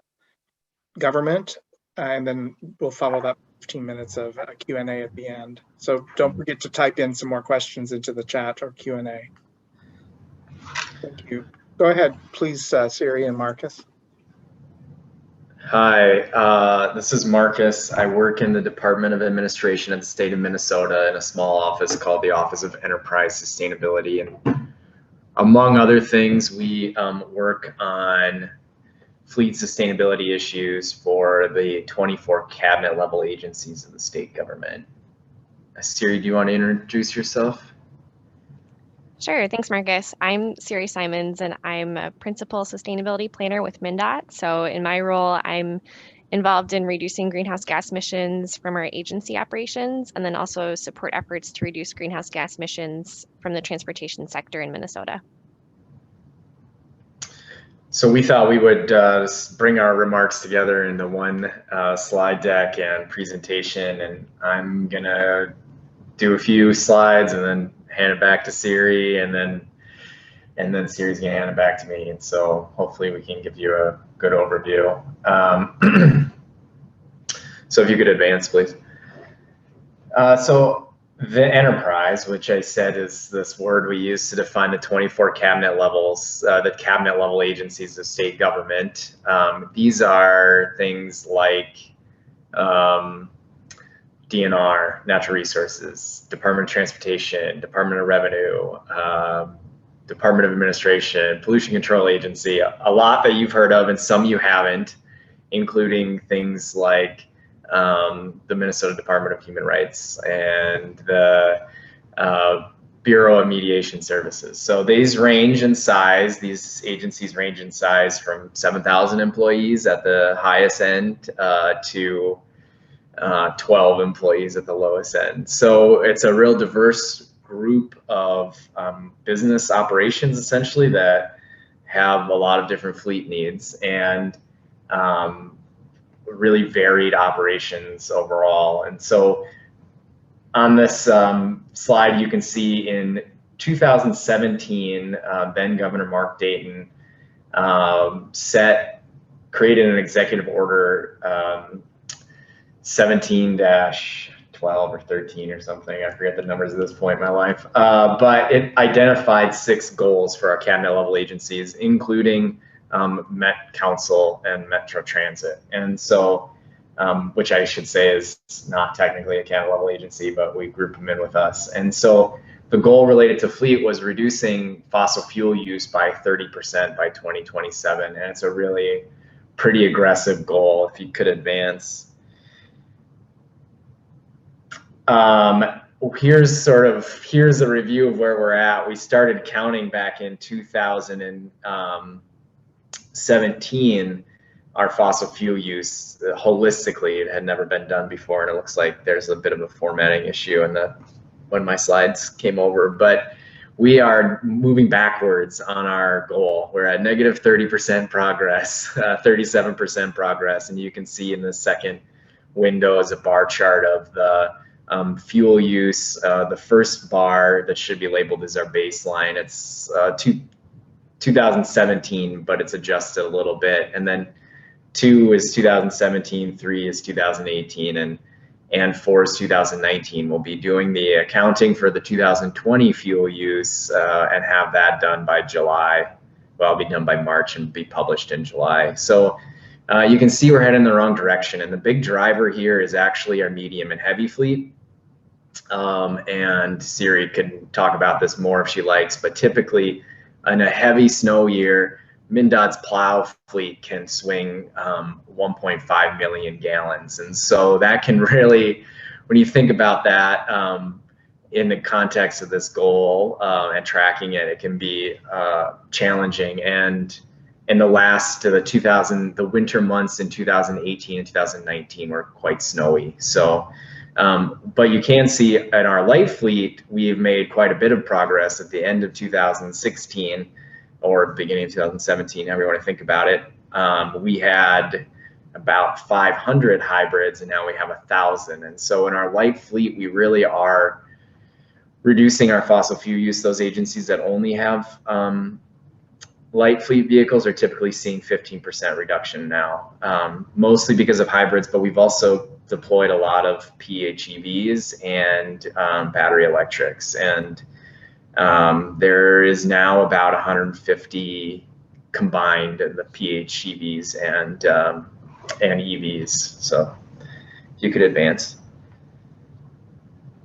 government, and then we'll follow that 15 minutes of Q&A at the end. So don't forget to type in some more questions into the chat or Q&A. Thank you. Go ahead, please, Siri and Marcus. Hi, this is Marcus. I work in the Department of Administration of the state of Minnesota in a small office called the Office of Enterprise Sustainability. And among other things, we work on fleet sustainability issues for the 24 cabinet level agencies of the state government. Siri, do you want to introduce yourself? Sure, thanks Marcus. I'm Siri Siemens and I'm a principal sustainability planner with MnDOT. So in my role, I'm involved in reducing greenhouse gas emissions from our agency operations and then also support efforts to reduce greenhouse gas emissions from the transportation sector in Minnesota. So we thought we would bring our remarks together into one slide deck and presentation, and I'm gonna do a few slides and then hand it back to Siri, and then Siri's gonna hand it back to me, and so hopefully we can give you a good overview. So if you could advance, please. So the enterprise, which I said is this word we use to define the 24 cabinet levels, the cabinet level agencies of state government. These are things like DNR, Natural Resources, Department of Transportation, Department of Revenue, Department of Administration, Pollution Control Agency, a lot that you've heard of and some you haven't, including things like the Minnesota Department of Human Rights and the Bureau of Mediation Services. So these range in size, these agencies range in size from 7,000 employees at the highest end to 12 employees at the lowest end. So it's a real diverse group of business operations essentially that have a lot of different fleet needs and really varied operations overall. And so on this slide, you can see in 2017, then Governor Mark Dayton created an executive order 17-12 or 13 or something. I forget the numbers at this point in my life. But it identified 6 goals for our cabinet level agencies, including Met Council and Metro Transit. And so, which I should say is not technically a cabinet level agency, but we group them in with us. And so the goal related to fleet was reducing fossil fuel use by 30% by 2027. And it's a really pretty aggressive goal. If you could advance. Here's a review of where we're at. We started counting back in 2017 our fossil fuel use holistically. It had never been done before, and it looks like there's a bit of a formatting issue in when my slides came over, but we are moving backwards on our goal. We're at negative 30% progress, 37% progress, and you can see in the second window is a bar chart of the fuel use. The first bar that should be labeled as our baseline. It's 2017, but it's adjusted a little bit. And then 2 is 2017, 3 is 2018, and 4 is 2019. We'll be doing the accounting for the 2020 fuel use and have that done by July. Well, it'll be done by March and be published in July. So You can see we're heading in the wrong direction, and the big driver here is actually our medium and heavy fleet. And Siri could talk about this more if she likes, but typically in a heavy snow year, MnDOT's plow fleet can swing 1.5 million gallons. And so that can really, when you think about that in the context of this goal and tracking it, it can be challenging. And in the the winter months in 2018 and 2019 were quite snowy. So, but you can see in our light fleet, we've made quite a bit of progress at the end of 2016 or beginning of 2017, however you want to think about it. We had about 500 hybrids and now we have 1,000. And so in our light fleet, we really are reducing our fossil fuel use. Those agencies that only have light fleet vehicles are typically seeing 15% reduction now, mostly because of hybrids, but we've also deployed a lot of PHEVs and battery electrics. And there is now about 150 combined, the PHEVs and EVs. So if you could advance.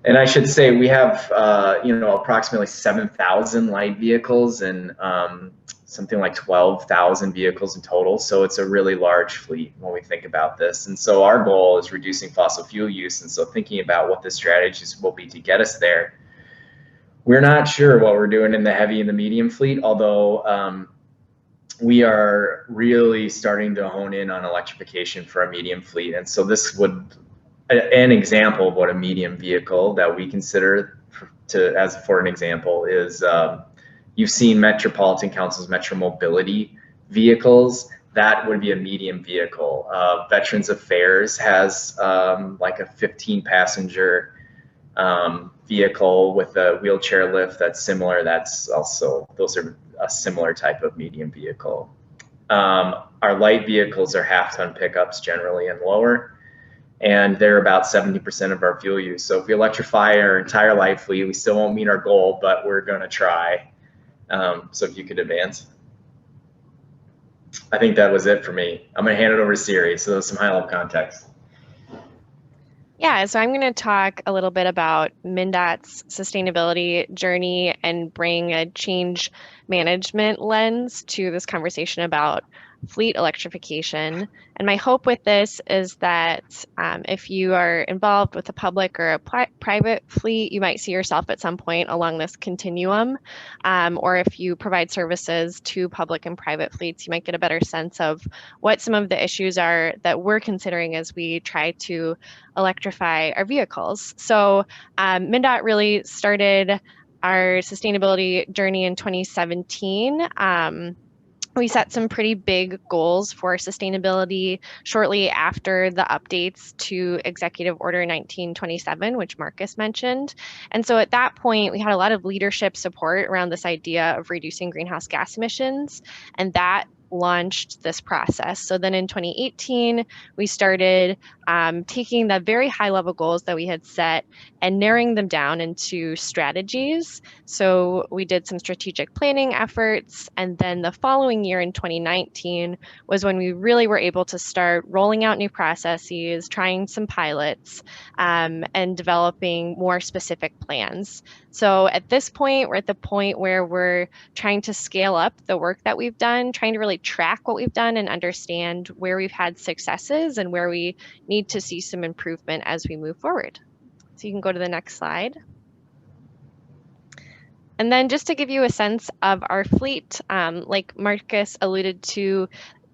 And I should say we have approximately 7,000 light vehicles and something like 12,000 vehicles in total. So it's a really large fleet when we think about this. And so our goal is reducing fossil fuel use. And so thinking about what the strategies will be to get us there, we're not sure what we're doing in the heavy and the medium fleet, although we are really starting to hone in on electrification for a medium fleet. And so this would, an example of what a medium vehicle that we consider for an example is, you've seen Metropolitan Council's Metro Mobility vehicles. That would be a medium vehicle. Veterans Affairs has like a 15-passenger vehicle with a wheelchair lift that's similar. Those are a similar type of medium vehicle. Our light vehicles are half-ton pickups generally and lower, and they're about 70% of our fuel use. So if we electrify our entire light fleet, we still won't meet our goal, but we're gonna try. So if you could advance. I think that was it for me. I'm gonna hand it over to Siri, so there's some high-level context. Yeah, so I'm going to talk a little bit about MnDOT's sustainability journey and bring a change management lens to this conversation about fleet electrification. And my hope with this is that if you are involved with a public or a private fleet, you might see yourself at some point along this continuum. Or if you provide services to public and private fleets, you might get a better sense of what some of the issues are that we're considering as we try to electrify our vehicles. So MnDOT really started our sustainability journey in 2017. We set some pretty big goals for sustainability shortly after the updates to Executive Order 1927, which Marcus mentioned. And so at that point, we had a lot of leadership support around this idea of reducing greenhouse gas emissions, and that launched this process. So then in 2018, we started taking the very high level goals that we had set and narrowing them down into strategies. So we did some strategic planning efforts. And then the following year in 2019 was when we really were able to start rolling out new processes, trying some pilots, and developing more specific plans. So at this point, we're at the point where we're trying to scale up the work that we've done, trying to really track what we've done and understand where we've had successes and where we need to see some improvement as we move forward. So you can go to the next slide. And then just to give you a sense of our fleet, like Marcus alluded to,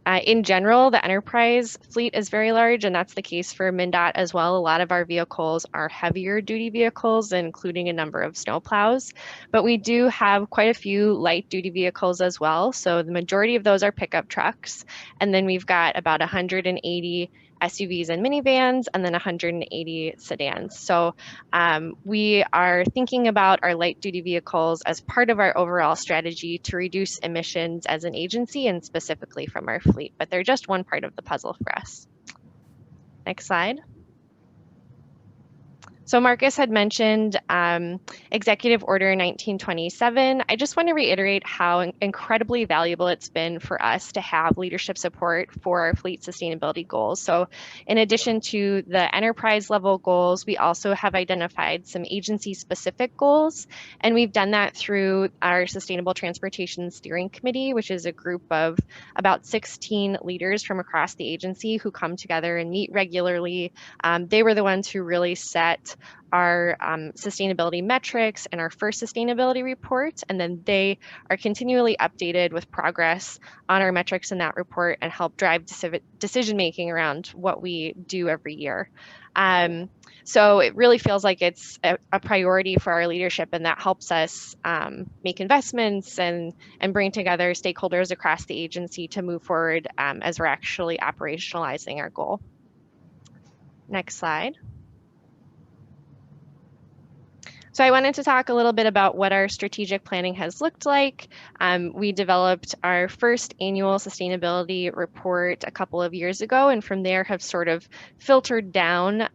in general, the enterprise fleet is very large, and that's the case for MnDOT as well. A lot of our vehicles are heavier duty vehicles, including a number of snowplows, but we do have quite a few light duty vehicles as well. So the majority of those are pickup trucks, and then we've got about 180 SUVs and minivans, and then 180 sedans. So we are thinking about our light duty vehicles as part of our overall strategy to reduce emissions as an agency and specifically from our fleet, but they're just one part of the puzzle for us. Next slide. So Marcus had mentioned Executive Order 1927. I just want to reiterate how incredibly valuable it's been for us to have leadership support for our fleet sustainability goals. So in addition to the enterprise level goals, we also have identified some agency specific goals. And we've done that through our Sustainable Transportation Steering Committee, which is a group of about 16 leaders from across the agency who come together and meet regularly. They were the ones who really set our sustainability metrics and our first sustainability report, and then they are continually updated with progress on our metrics in that report and help drive decision making around what we do every year. So it really feels like it's a priority for our leadership, and that helps us make investments and bring together stakeholders across the agency to move forward as we're actually operationalizing our goal. Next slide. So I wanted to talk a little bit about what our strategic planning has looked like. We developed our first annual sustainability report a couple of years ago, and from there have sort of filtered down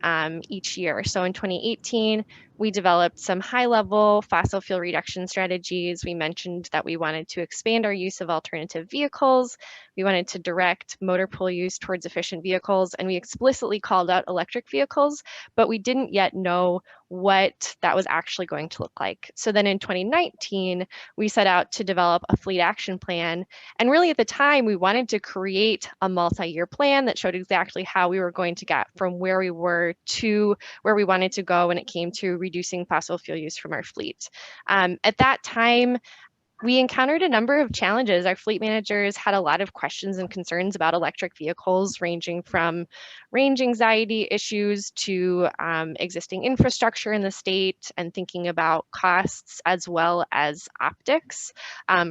each year. So in 2018, we developed some high-level fossil fuel reduction strategies. We mentioned that we wanted to expand our use of alternative vehicles. We wanted to direct motor pool use towards efficient vehicles, and we explicitly called out electric vehicles, but we didn't yet know what that was actually going to look like. So then in 2019, we set out to develop a fleet action plan. And really at the time, we wanted to create a multi-year plan that showed exactly how we were going to get from where we were to where we wanted to go when it came to reducing fossil fuel use from our fleet. At that time, we encountered a number of challenges. Our fleet managers had a lot of questions and concerns about electric vehicles, ranging from range anxiety issues to existing infrastructure in the state and thinking about costs as well as optics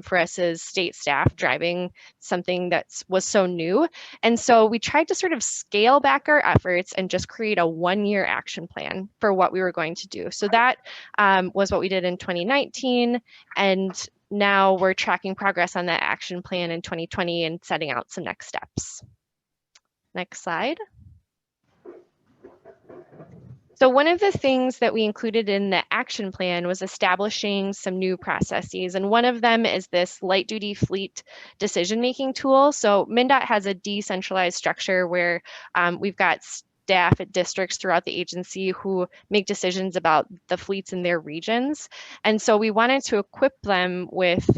for us as state staff driving something that was so new. And so we tried to sort of scale back our efforts and just create a one-year action plan for what we were going to do. So that was what we did in 2019. And now we're tracking progress on that action plan in 2020 and setting out some next steps. Next slide. So one of the things that we included in the action plan was establishing some new processes. And one of them is this light duty fleet decision-making tool. So MnDOT has a decentralized structure where we've got staff at districts throughout the agency who make decisions about the fleets in their regions. And so we wanted to equip them with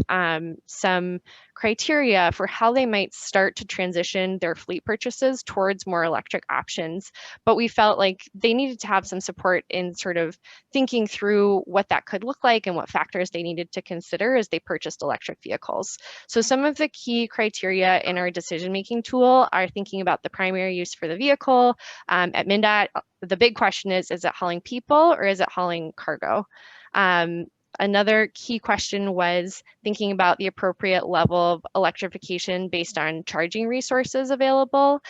some criteria for how they might start to transition their fleet purchases towards more electric options. But we felt like they needed to have some support in sort of thinking through what that could look like and what factors they needed to consider as they purchased electric vehicles. So some of the key criteria in our decision-making tool are thinking about the primary use for the vehicle. At MnDOT, the big question is it hauling people or is it hauling cargo? Another key question was thinking about the appropriate level of electrification based on charging resources available.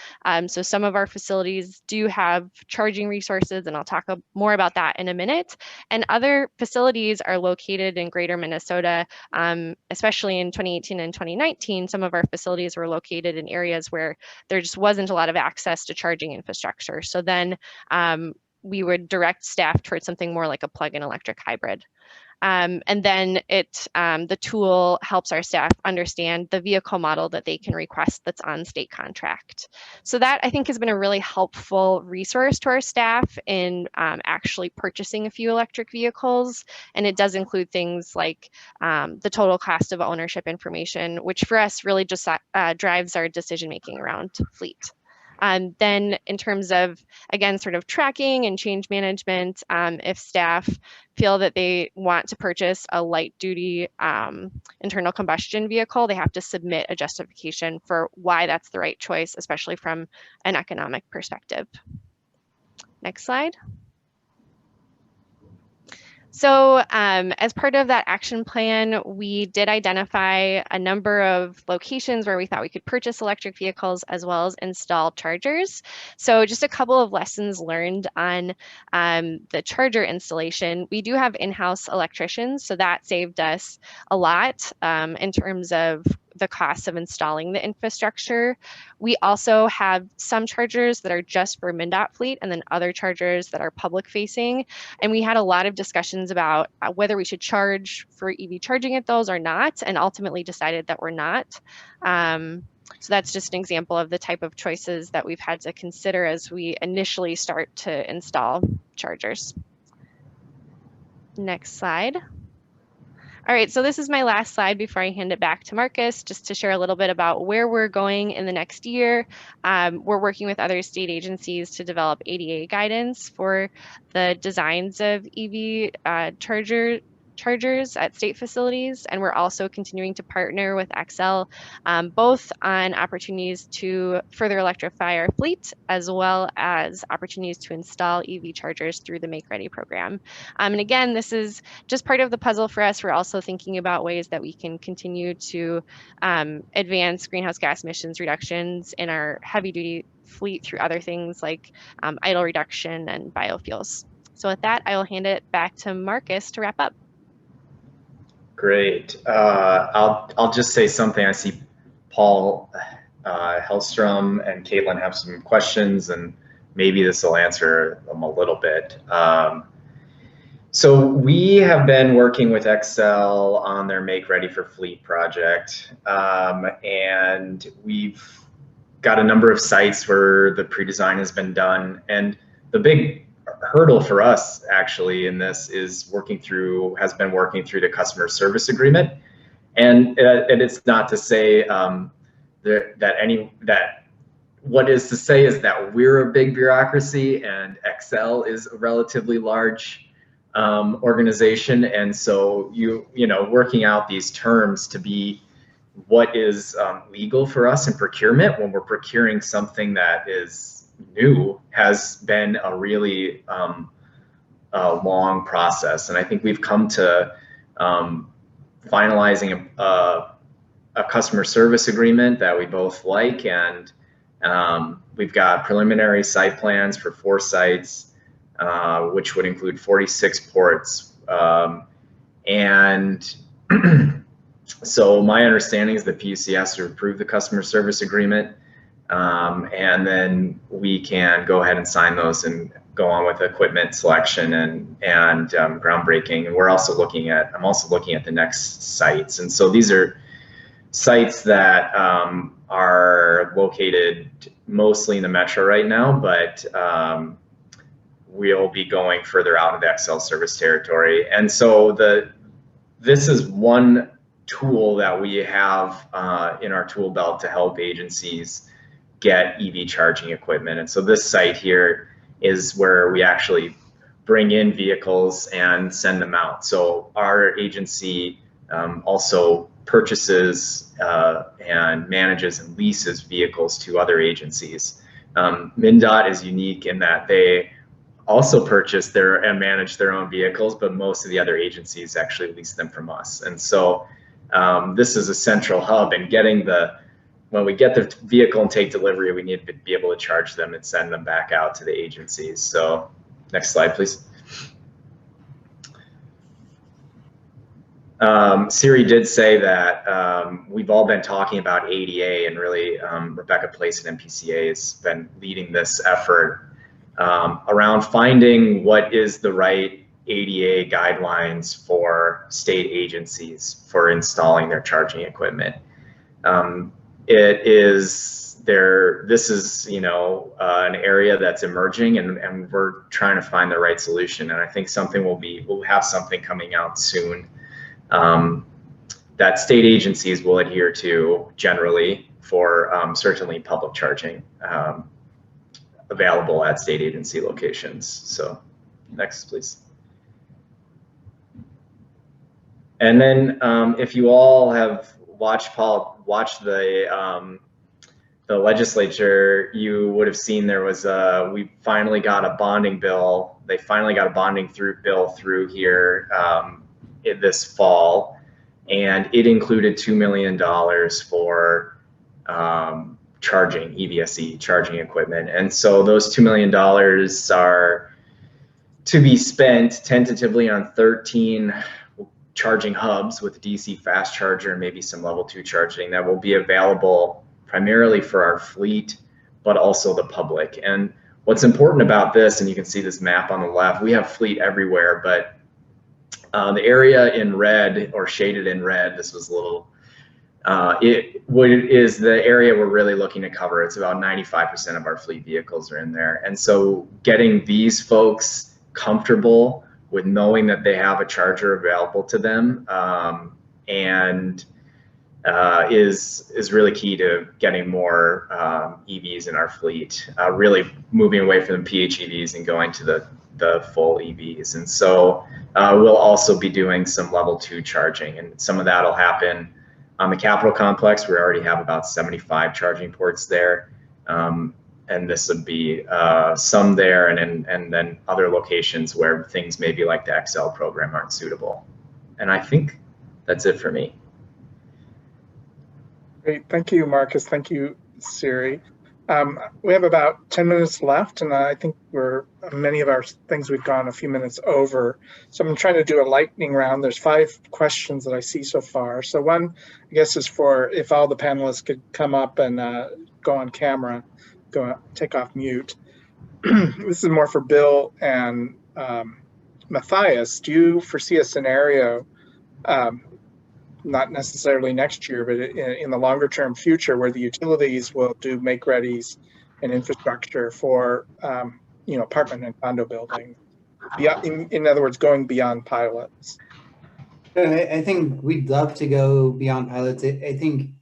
So some of our facilities do have charging resources, and I'll talk more about that in a minute. And other facilities are located in greater Minnesota, especially in 2018 and 2019. Some of our facilities were located in areas where there just wasn't a lot of access to charging infrastructure. So then we would direct staff towards something more like a plug-in electric hybrid. And then the tool helps our staff understand the vehicle model that they can request that's on state contract. So that I think has been a really helpful resource to our staff in actually purchasing a few electric vehicles. And it does include things like the total cost of ownership information, which for us really just drives our decision-making around fleet. Then in terms of, again, sort of tracking and change management, if staff feel that they want to purchase a light duty internal combustion vehicle, they have to submit a justification for why that's the right choice, especially from an economic perspective. Next slide. So as part of that action plan, we did identify a number of locations where we thought we could purchase electric vehicles as well as install chargers. So just a couple of lessons learned on the charger installation. We do have in-house electricians, so that saved us a lot in terms of the costs of installing the infrastructure. We also have some chargers that are just for MnDOT fleet and then other chargers that are public facing. And we had a lot of discussions about whether we should charge for EV charging at those or not, and ultimately decided that we're not. So that's just an example of the type of choices that we've had to consider as we initially start to install chargers. Next slide. All right, so this is my last slide before I hand it back to Marcus, just to share a little bit about where we're going in the next year. We're working with other state agencies to develop ADA guidance for the designs of EV chargers at state facilities, and we're also continuing to partner with Xcel, both on opportunities to further electrify our fleet, as well as opportunities to install EV chargers through the Make Ready program. And again, this is just part of the puzzle for us. We're also thinking about ways that we can continue to advance greenhouse gas emissions reductions in our heavy duty fleet through other things like idle reduction and biofuels. So with that, I will hand it back to Marcus to wrap up. Great. I'll just say something. I see Paul Hellstrom and Caitlin have some questions, and maybe this will answer them a little bit. So we have been working with Xcel on their Make Ready for Fleet project, and we've got a number of sites where the pre-design has been done. And the big hurdle for us actually in this is has been working through the customer service agreement. And it's not to say what is to say is that we're a big bureaucracy and Xcel is a relatively large organization. And so you know, working out these terms to be what is legal for us in procurement when we're procuring something that is new has been a really long process. And I think we've come to finalizing a customer service agreement that we both like, and we've got preliminary site plans for 4 sites, which would include 46 ports. And so my understanding is the PUC has to approve the customer service agreement, and then we can go ahead and sign those and go on with equipment selection and groundbreaking. And I'm also looking at the next sites. And so these are sites that are located mostly in the metro right now, but we'll be going further out of the Xcel service territory. And so this is one tool that we have in our tool belt to help agencies get EV charging equipment. And so this site here is where we actually bring in vehicles and send them out. So our agency also purchases and manages and leases vehicles to other agencies. MnDOT is unique in that they also purchase and manage their own vehicles, but most of the other agencies actually lease them from us. And so this is a central hub, and when we get the vehicle and take delivery, we need to be able to charge them and send them back out to the agencies. So next slide, please. Siri did say that we've all been talking about ADA, and really Rebecca Place at MPCA has been leading this effort around finding what is the right ADA guidelines for state agencies for installing their charging equipment. This is an area that's emerging, and we're trying to find the right solution. And I think we'll have something coming out soon that state agencies will adhere to generally for certainly public charging available at state agency locations. So next, please. And then if you all have watched the legislature, you would have seen there was we finally got a bonding bill. They finally got a bonding bill through here this fall, and it included $2 million for charging EVSE charging equipment. And so those $2 million are to be spent tentatively on 13 charging hubs with DC fast charger and maybe some level 2 charging that will be available primarily for our fleet, but also the public. And what's important about this, and you can see this map on the left, we have fleet everywhere, but the area in red or shaded in red, this was a little, is the area we're really looking to cover. It's about 95% of our fleet vehicles are in there. And so getting these folks comfortable with knowing that they have a charger available to them is really key to getting more EVs in our fleet, really moving away from the PHEVs and going to the full EVs. And so we'll also be doing some level 2 charging, and some of that will happen on the Capitol complex. We already have about 75 charging ports there. And this would be some there, and then other locations where things maybe like the Xcel program aren't suitable. And I think that's it for me. Great, thank you, Marcus. Thank you, Siri. We have about 10 minutes left, and I think many of our things we've gone a few minutes over. So I'm trying to do a lightning round. There's 5 questions that I see so far. So one, I guess, is for if all the panelists could come up and go on camera, take off mute. This is more for Bill and Matthias. Do you foresee a scenario, not necessarily next year, but in the longer term future, where the utilities will do make-readies and infrastructure for apartment and condo buildings? In other words, going beyond pilots. I think we'd love to go beyond pilots. I think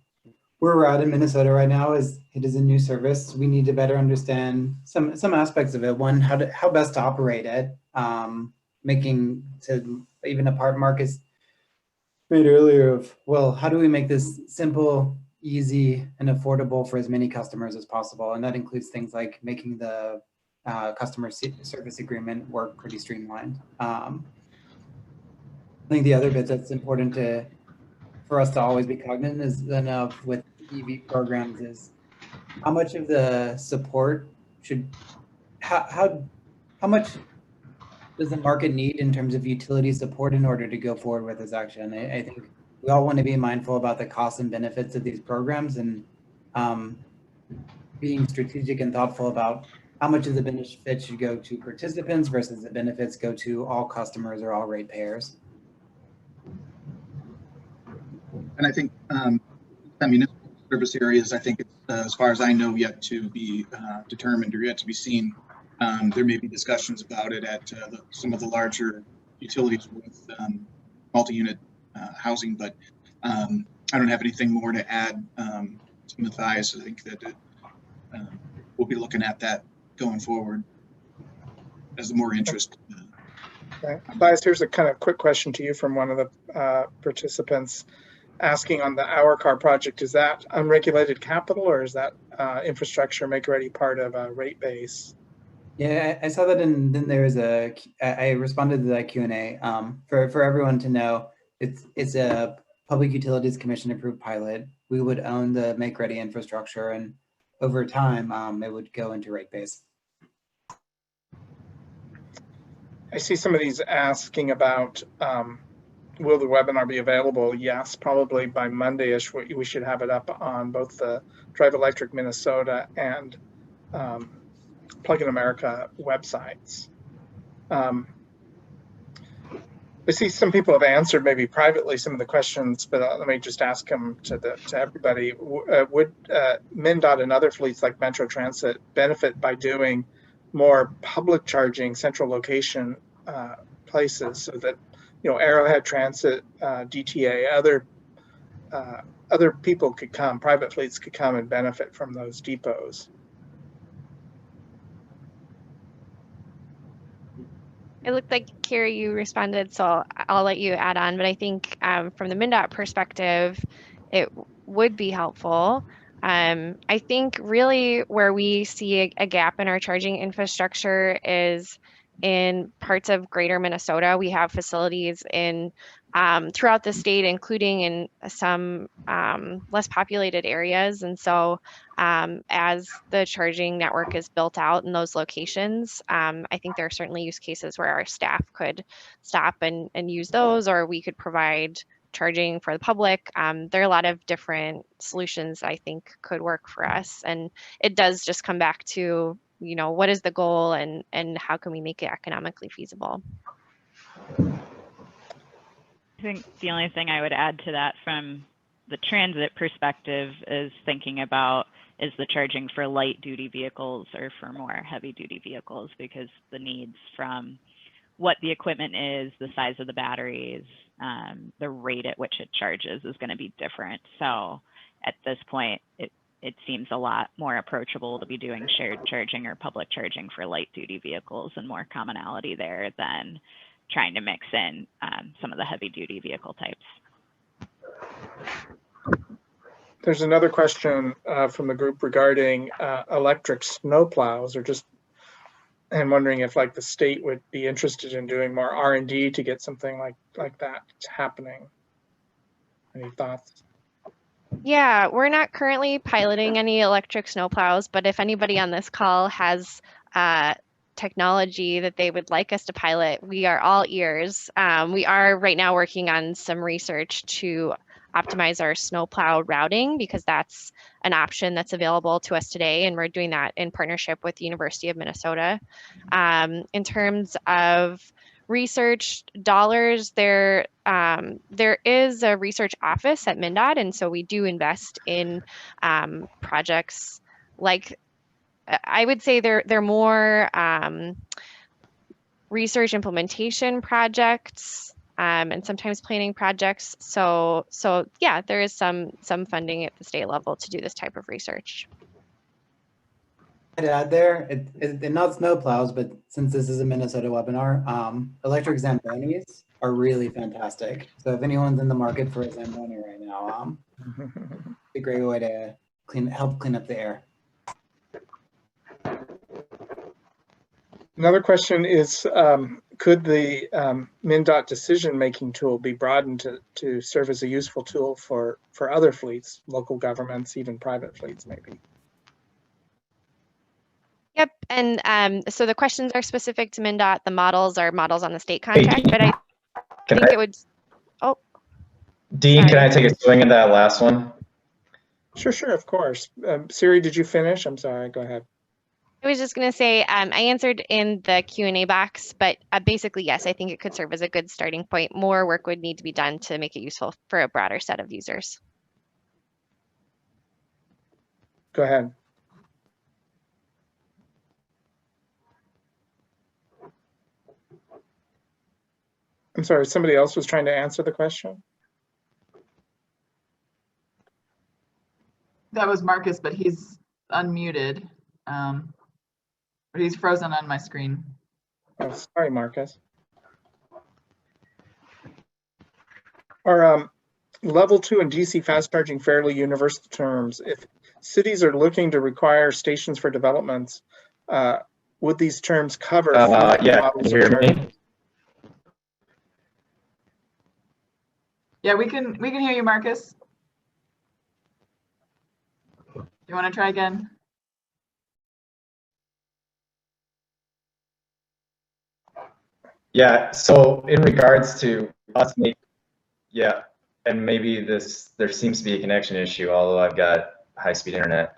where we're at in Minnesota right now is it is a new service. We need to better understand some aspects of it. One, how best to operate it, making to even a part Marcus made earlier of, well, how do we make this simple, easy, and affordable for as many customers as possible? And that includes things like making the customer service agreement work pretty streamlined. I think the other bit that's important for us to always be cognizant of with EV programs is how much of the support how much does the market need in terms of utility support in order to go forward with this action? I think we all want to be mindful about the costs and benefits of these programs, and being strategic and thoughtful about how much of the benefits should go to participants versus the benefits go to all customers or all ratepayers. And I think municipal service areas, I think it's, as far as I know, yet to be determined or yet to be seen. There may be discussions about it at some of the larger utilities with multi-unit housing, but I don't have anything more to add to Matthias. I think that we'll be looking at that going forward as more interest. Okay. Matthias, here's a kind of quick question to you from one of the participants asking on the Our Car project. Is that unregulated capital, or is that infrastructure make-ready part of a rate base? Yeah, I saw that, and then there was I responded to that Q&A. For everyone to know, it's a Public Utilities Commission approved pilot. We would own the make-ready infrastructure, and over time, it would go into rate base. I see some of these asking about, will the webinar be available? Yes, probably by Monday-ish. We should have it up on both the Drive Electric Minnesota and Plug in America websites. I see some people have answered maybe privately some of the questions, but let me just ask them to everybody. Would MnDOT and other fleets like Metro Transit benefit by doing more public charging central location places, so that Arrowhead Transit, DTA, other people could come, private fleets could come and benefit from those depots? It looked like, Carrie, you responded, so I'll let you add on. But I think from the MnDOT perspective, it would be helpful. I think really where we see a gap in our charging infrastructure is in parts of greater Minnesota. We have facilities in throughout the state, including in some less populated areas. And so as the charging network is built out in those locations, I think there are certainly use cases where our staff could stop and use those, or we could provide charging for the public. There are a lot of different solutions I think could work for us. And it does just come back to, you know, what is the goal and how can we make it economically feasible? I think the only thing I would add to that from the transit perspective is thinking about, is the charging for light duty vehicles or for more heavy duty vehicles, because the needs from what the equipment is, the size of the batteries, the rate at which it charges is going to be different. So at this point, it seems a lot more approachable to be doing shared charging or public charging for light duty vehicles and more commonality there than trying to mix in some of the heavy duty vehicle types. There's another question from the group regarding electric snowplows, or just, and wondering if like the state would be interested in doing more R&D to get something like that happening. Any thoughts? Yeah, we're not currently piloting any electric snowplows, but if anybody on this call has technology that they would like us to pilot, we are all ears. We are right now working on some research to optimize our snowplow routing, because that's an option that's available to us today, and we're doing that in partnership with the University of Minnesota. In terms of research dollars, there is a research office at MnDOT, and so we do invest in projects like, I would say they're more research implementation projects and sometimes planning projects. So yeah, there is some funding at the state level to do this type of research. I'd add there, it not snowplows, but since this is a Minnesota webinar, electric Zambonis are really fantastic. So if anyone's in the market for a Zamboni right now, it's a great way to help clean up the air. Another question is, could the MnDOT decision-making tool be broadened to serve as a useful tool for other fleets, local governments, even private fleets maybe? Yep, and so the questions are specific to MnDOT. The models are models on the state contract, but I think it would. Oh, Dean, sorry. can I take a swing at that last one? Sure, of course. Siri, did you finish? I'm sorry, go ahead. I was just going to say, I answered in the Q&A box, but basically, yes, I think it could serve as a good starting point. More work would need to be done to make it useful for a broader set of users. Go ahead. I'm sorry, somebody else was trying to answer the question? That was Marcus, but he's unmuted. But he's frozen on my screen. Oh, sorry, Marcus. Are level 2 and DC fast charging fairly universal terms? If cities are looking to require stations for developments, would these terms cover? Yeah, can you hear me? Yeah, we can hear you, Marcus. You want to try again? Yeah, so in regards to us, and maybe there seems to be a connection issue, although I've got high-speed internet.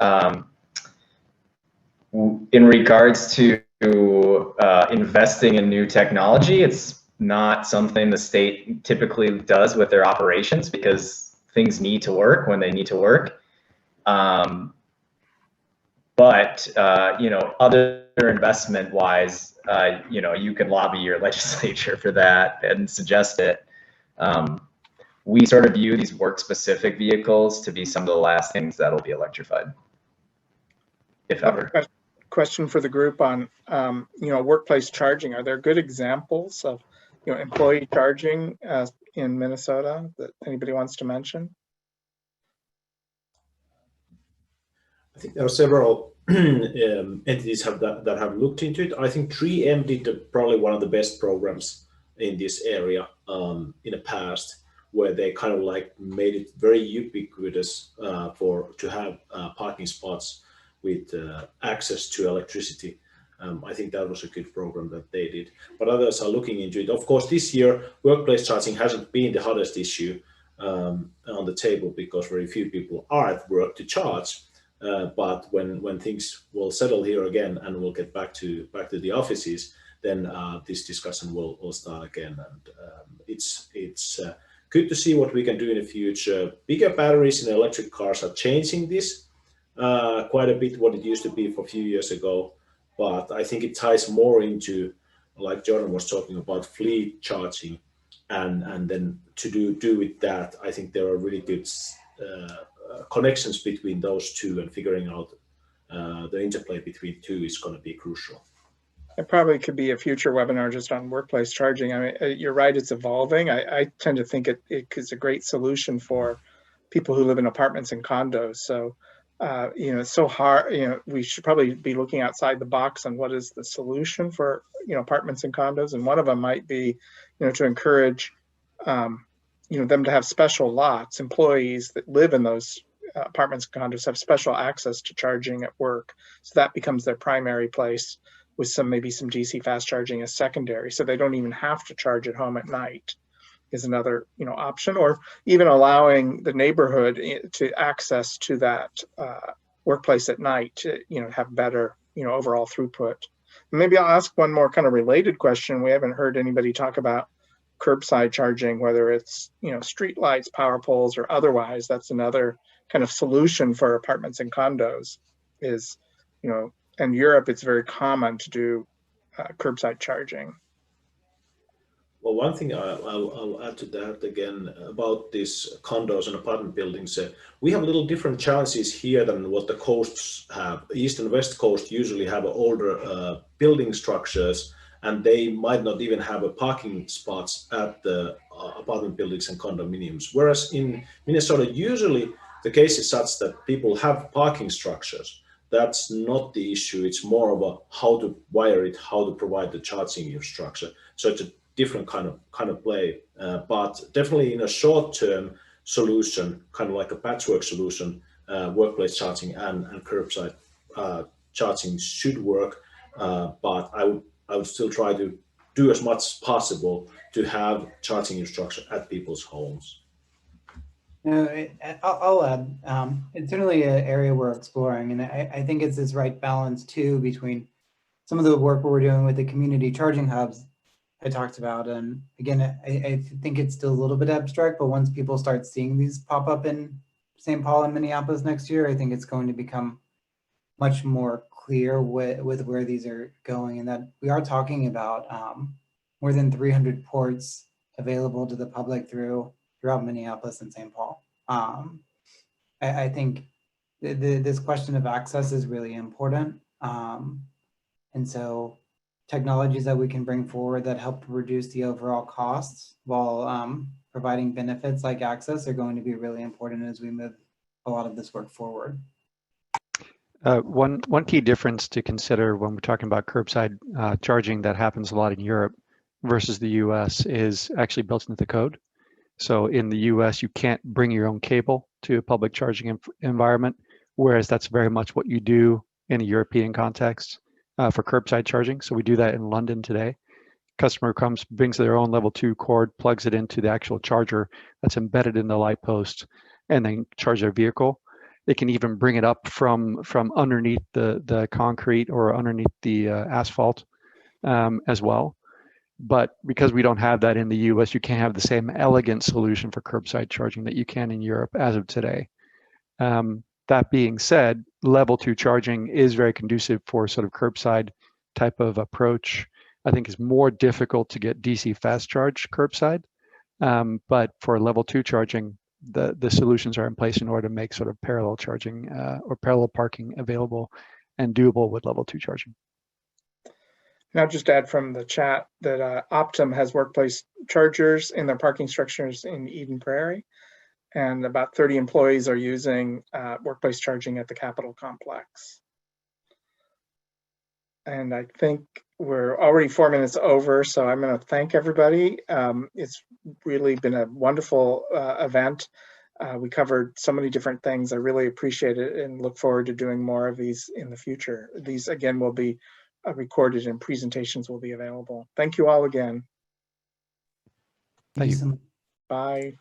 In regards to investing in new technology, it's not something the state typically does with their operations, because things need to work when they need to work. But you know, other investment-wise, you know, you can lobby your legislature for that and suggest it. We sort of view these work-specific vehicles to be some of the last things that'll be electrified, if ever. Question for the group on, you know, workplace charging. Are there good examples of, you know, employee charging in Minnesota that anybody wants to mention? I think there are several entities that have looked into it. I think 3M did probably one of the best programs in this area in the past, where they kind of like made it very ubiquitous to have parking spots with access to electricity. I think that was a good program that they did, but others are looking into it. Of course, this year, workplace charging hasn't been the hottest issue on the table because very few people are at work to charge. But when things will settle here again and we'll get back to the offices, then this discussion will start again. And it's good to see what we can do in the future. Bigger batteries in electric cars are changing this quite a bit what it used to be for a few years ago. But I think it ties more into, like Jordan was talking about, fleet charging, and then to do with that, I think there are really good connections between those two, and figuring out the interplay between two is going to be crucial. It probably could be a future webinar just on workplace charging. I mean, you're right, it's evolving. I tend to think it is a great solution for people who live in apartments and condos. So, you know, it's so hard, you know, we should probably be looking outside the box on what is the solution for, you know, apartments and condos. And one of them might be, you know, to encourage, you know, them to have special lots. Employees that live in those apartments and condos have special access to charging at work. So that becomes their primary place, with maybe some DC fast charging as secondary. So they don't even have to charge at home at night is another, you know, option, or even allowing the neighborhood to access to that workplace at night to, you know, have better, you know, overall throughput. Maybe I'll ask one more kind of related question. We haven't heard anybody talk about curbside charging, whether it's, you know, street lights, power poles, or otherwise. That's another kind of solution for apartments and condos is, you know, in Europe, it's very common to do curbside charging. Well, one thing I'll add to that again about these condos and apartment buildings, we have a little different challenges here than what the coasts have. East and West Coast usually have older building structures, and they might not even have a parking spots at the apartment buildings and condominiums. Whereas in Minnesota, usually the case is such that people have parking structures. That's not the issue. It's more about how to wire it, how to provide the charging infrastructure. So it's a different kind of play, but definitely in a short-term solution, kind of like a patchwork solution, workplace charging and curbside charging should work. But I would still try to do as much as possible to have charging infrastructure at people's homes. I'll add, it's certainly an area we're exploring, and I think it's this right balance too between some of the work we're doing with the community charging hubs I talked about. And again, I think it's still a little bit abstract, but once people start seeing these pop up in St. Paul and Minneapolis next year, I think it's going to become much more clear with where these are going, and that we are talking about more than 300 ports available to the public throughout Minneapolis and St. Paul. I think this question of access is really important. And so technologies that we can bring forward that help reduce the overall costs while providing benefits like access are going to be really important as we move a lot of this work forward. One key difference to consider when we're talking about curbside charging that happens a lot in Europe versus the US is actually built into the code. So in the US, you can't bring your own cable to a public charging environment, whereas that's very much what you do in a European context for curbside charging. So we do that in London today. Customer comes, brings their own level 2 cord, plugs it into the actual charger that's embedded in the light post, and then charge their vehicle. They can even bring it up from underneath the concrete or underneath the asphalt as well. But because we don't have that in the US, you can't have the same elegant solution for curbside charging that you can in Europe as of today. That being said, level 2 charging is very conducive for sort of curbside type of approach. I think it's more difficult to get DC fast charge curbside, but for level 2 charging, the solutions are in place in order to make sort of parallel charging or parallel parking available and doable with level 2 charging. And I'll just add from the chat that Optum has workplace chargers in their parking structures in Eden Prairie, and about 30 employees are using workplace charging at the Capitol complex. And I think we're already 4 minutes over, so I'm going to thank everybody. It's really been a wonderful event. We covered so many different things. I really appreciate it and look forward to doing more of these in the future. These, again, will be recorded and presentations will be available. Thank you all again. Thank you so much. Bye.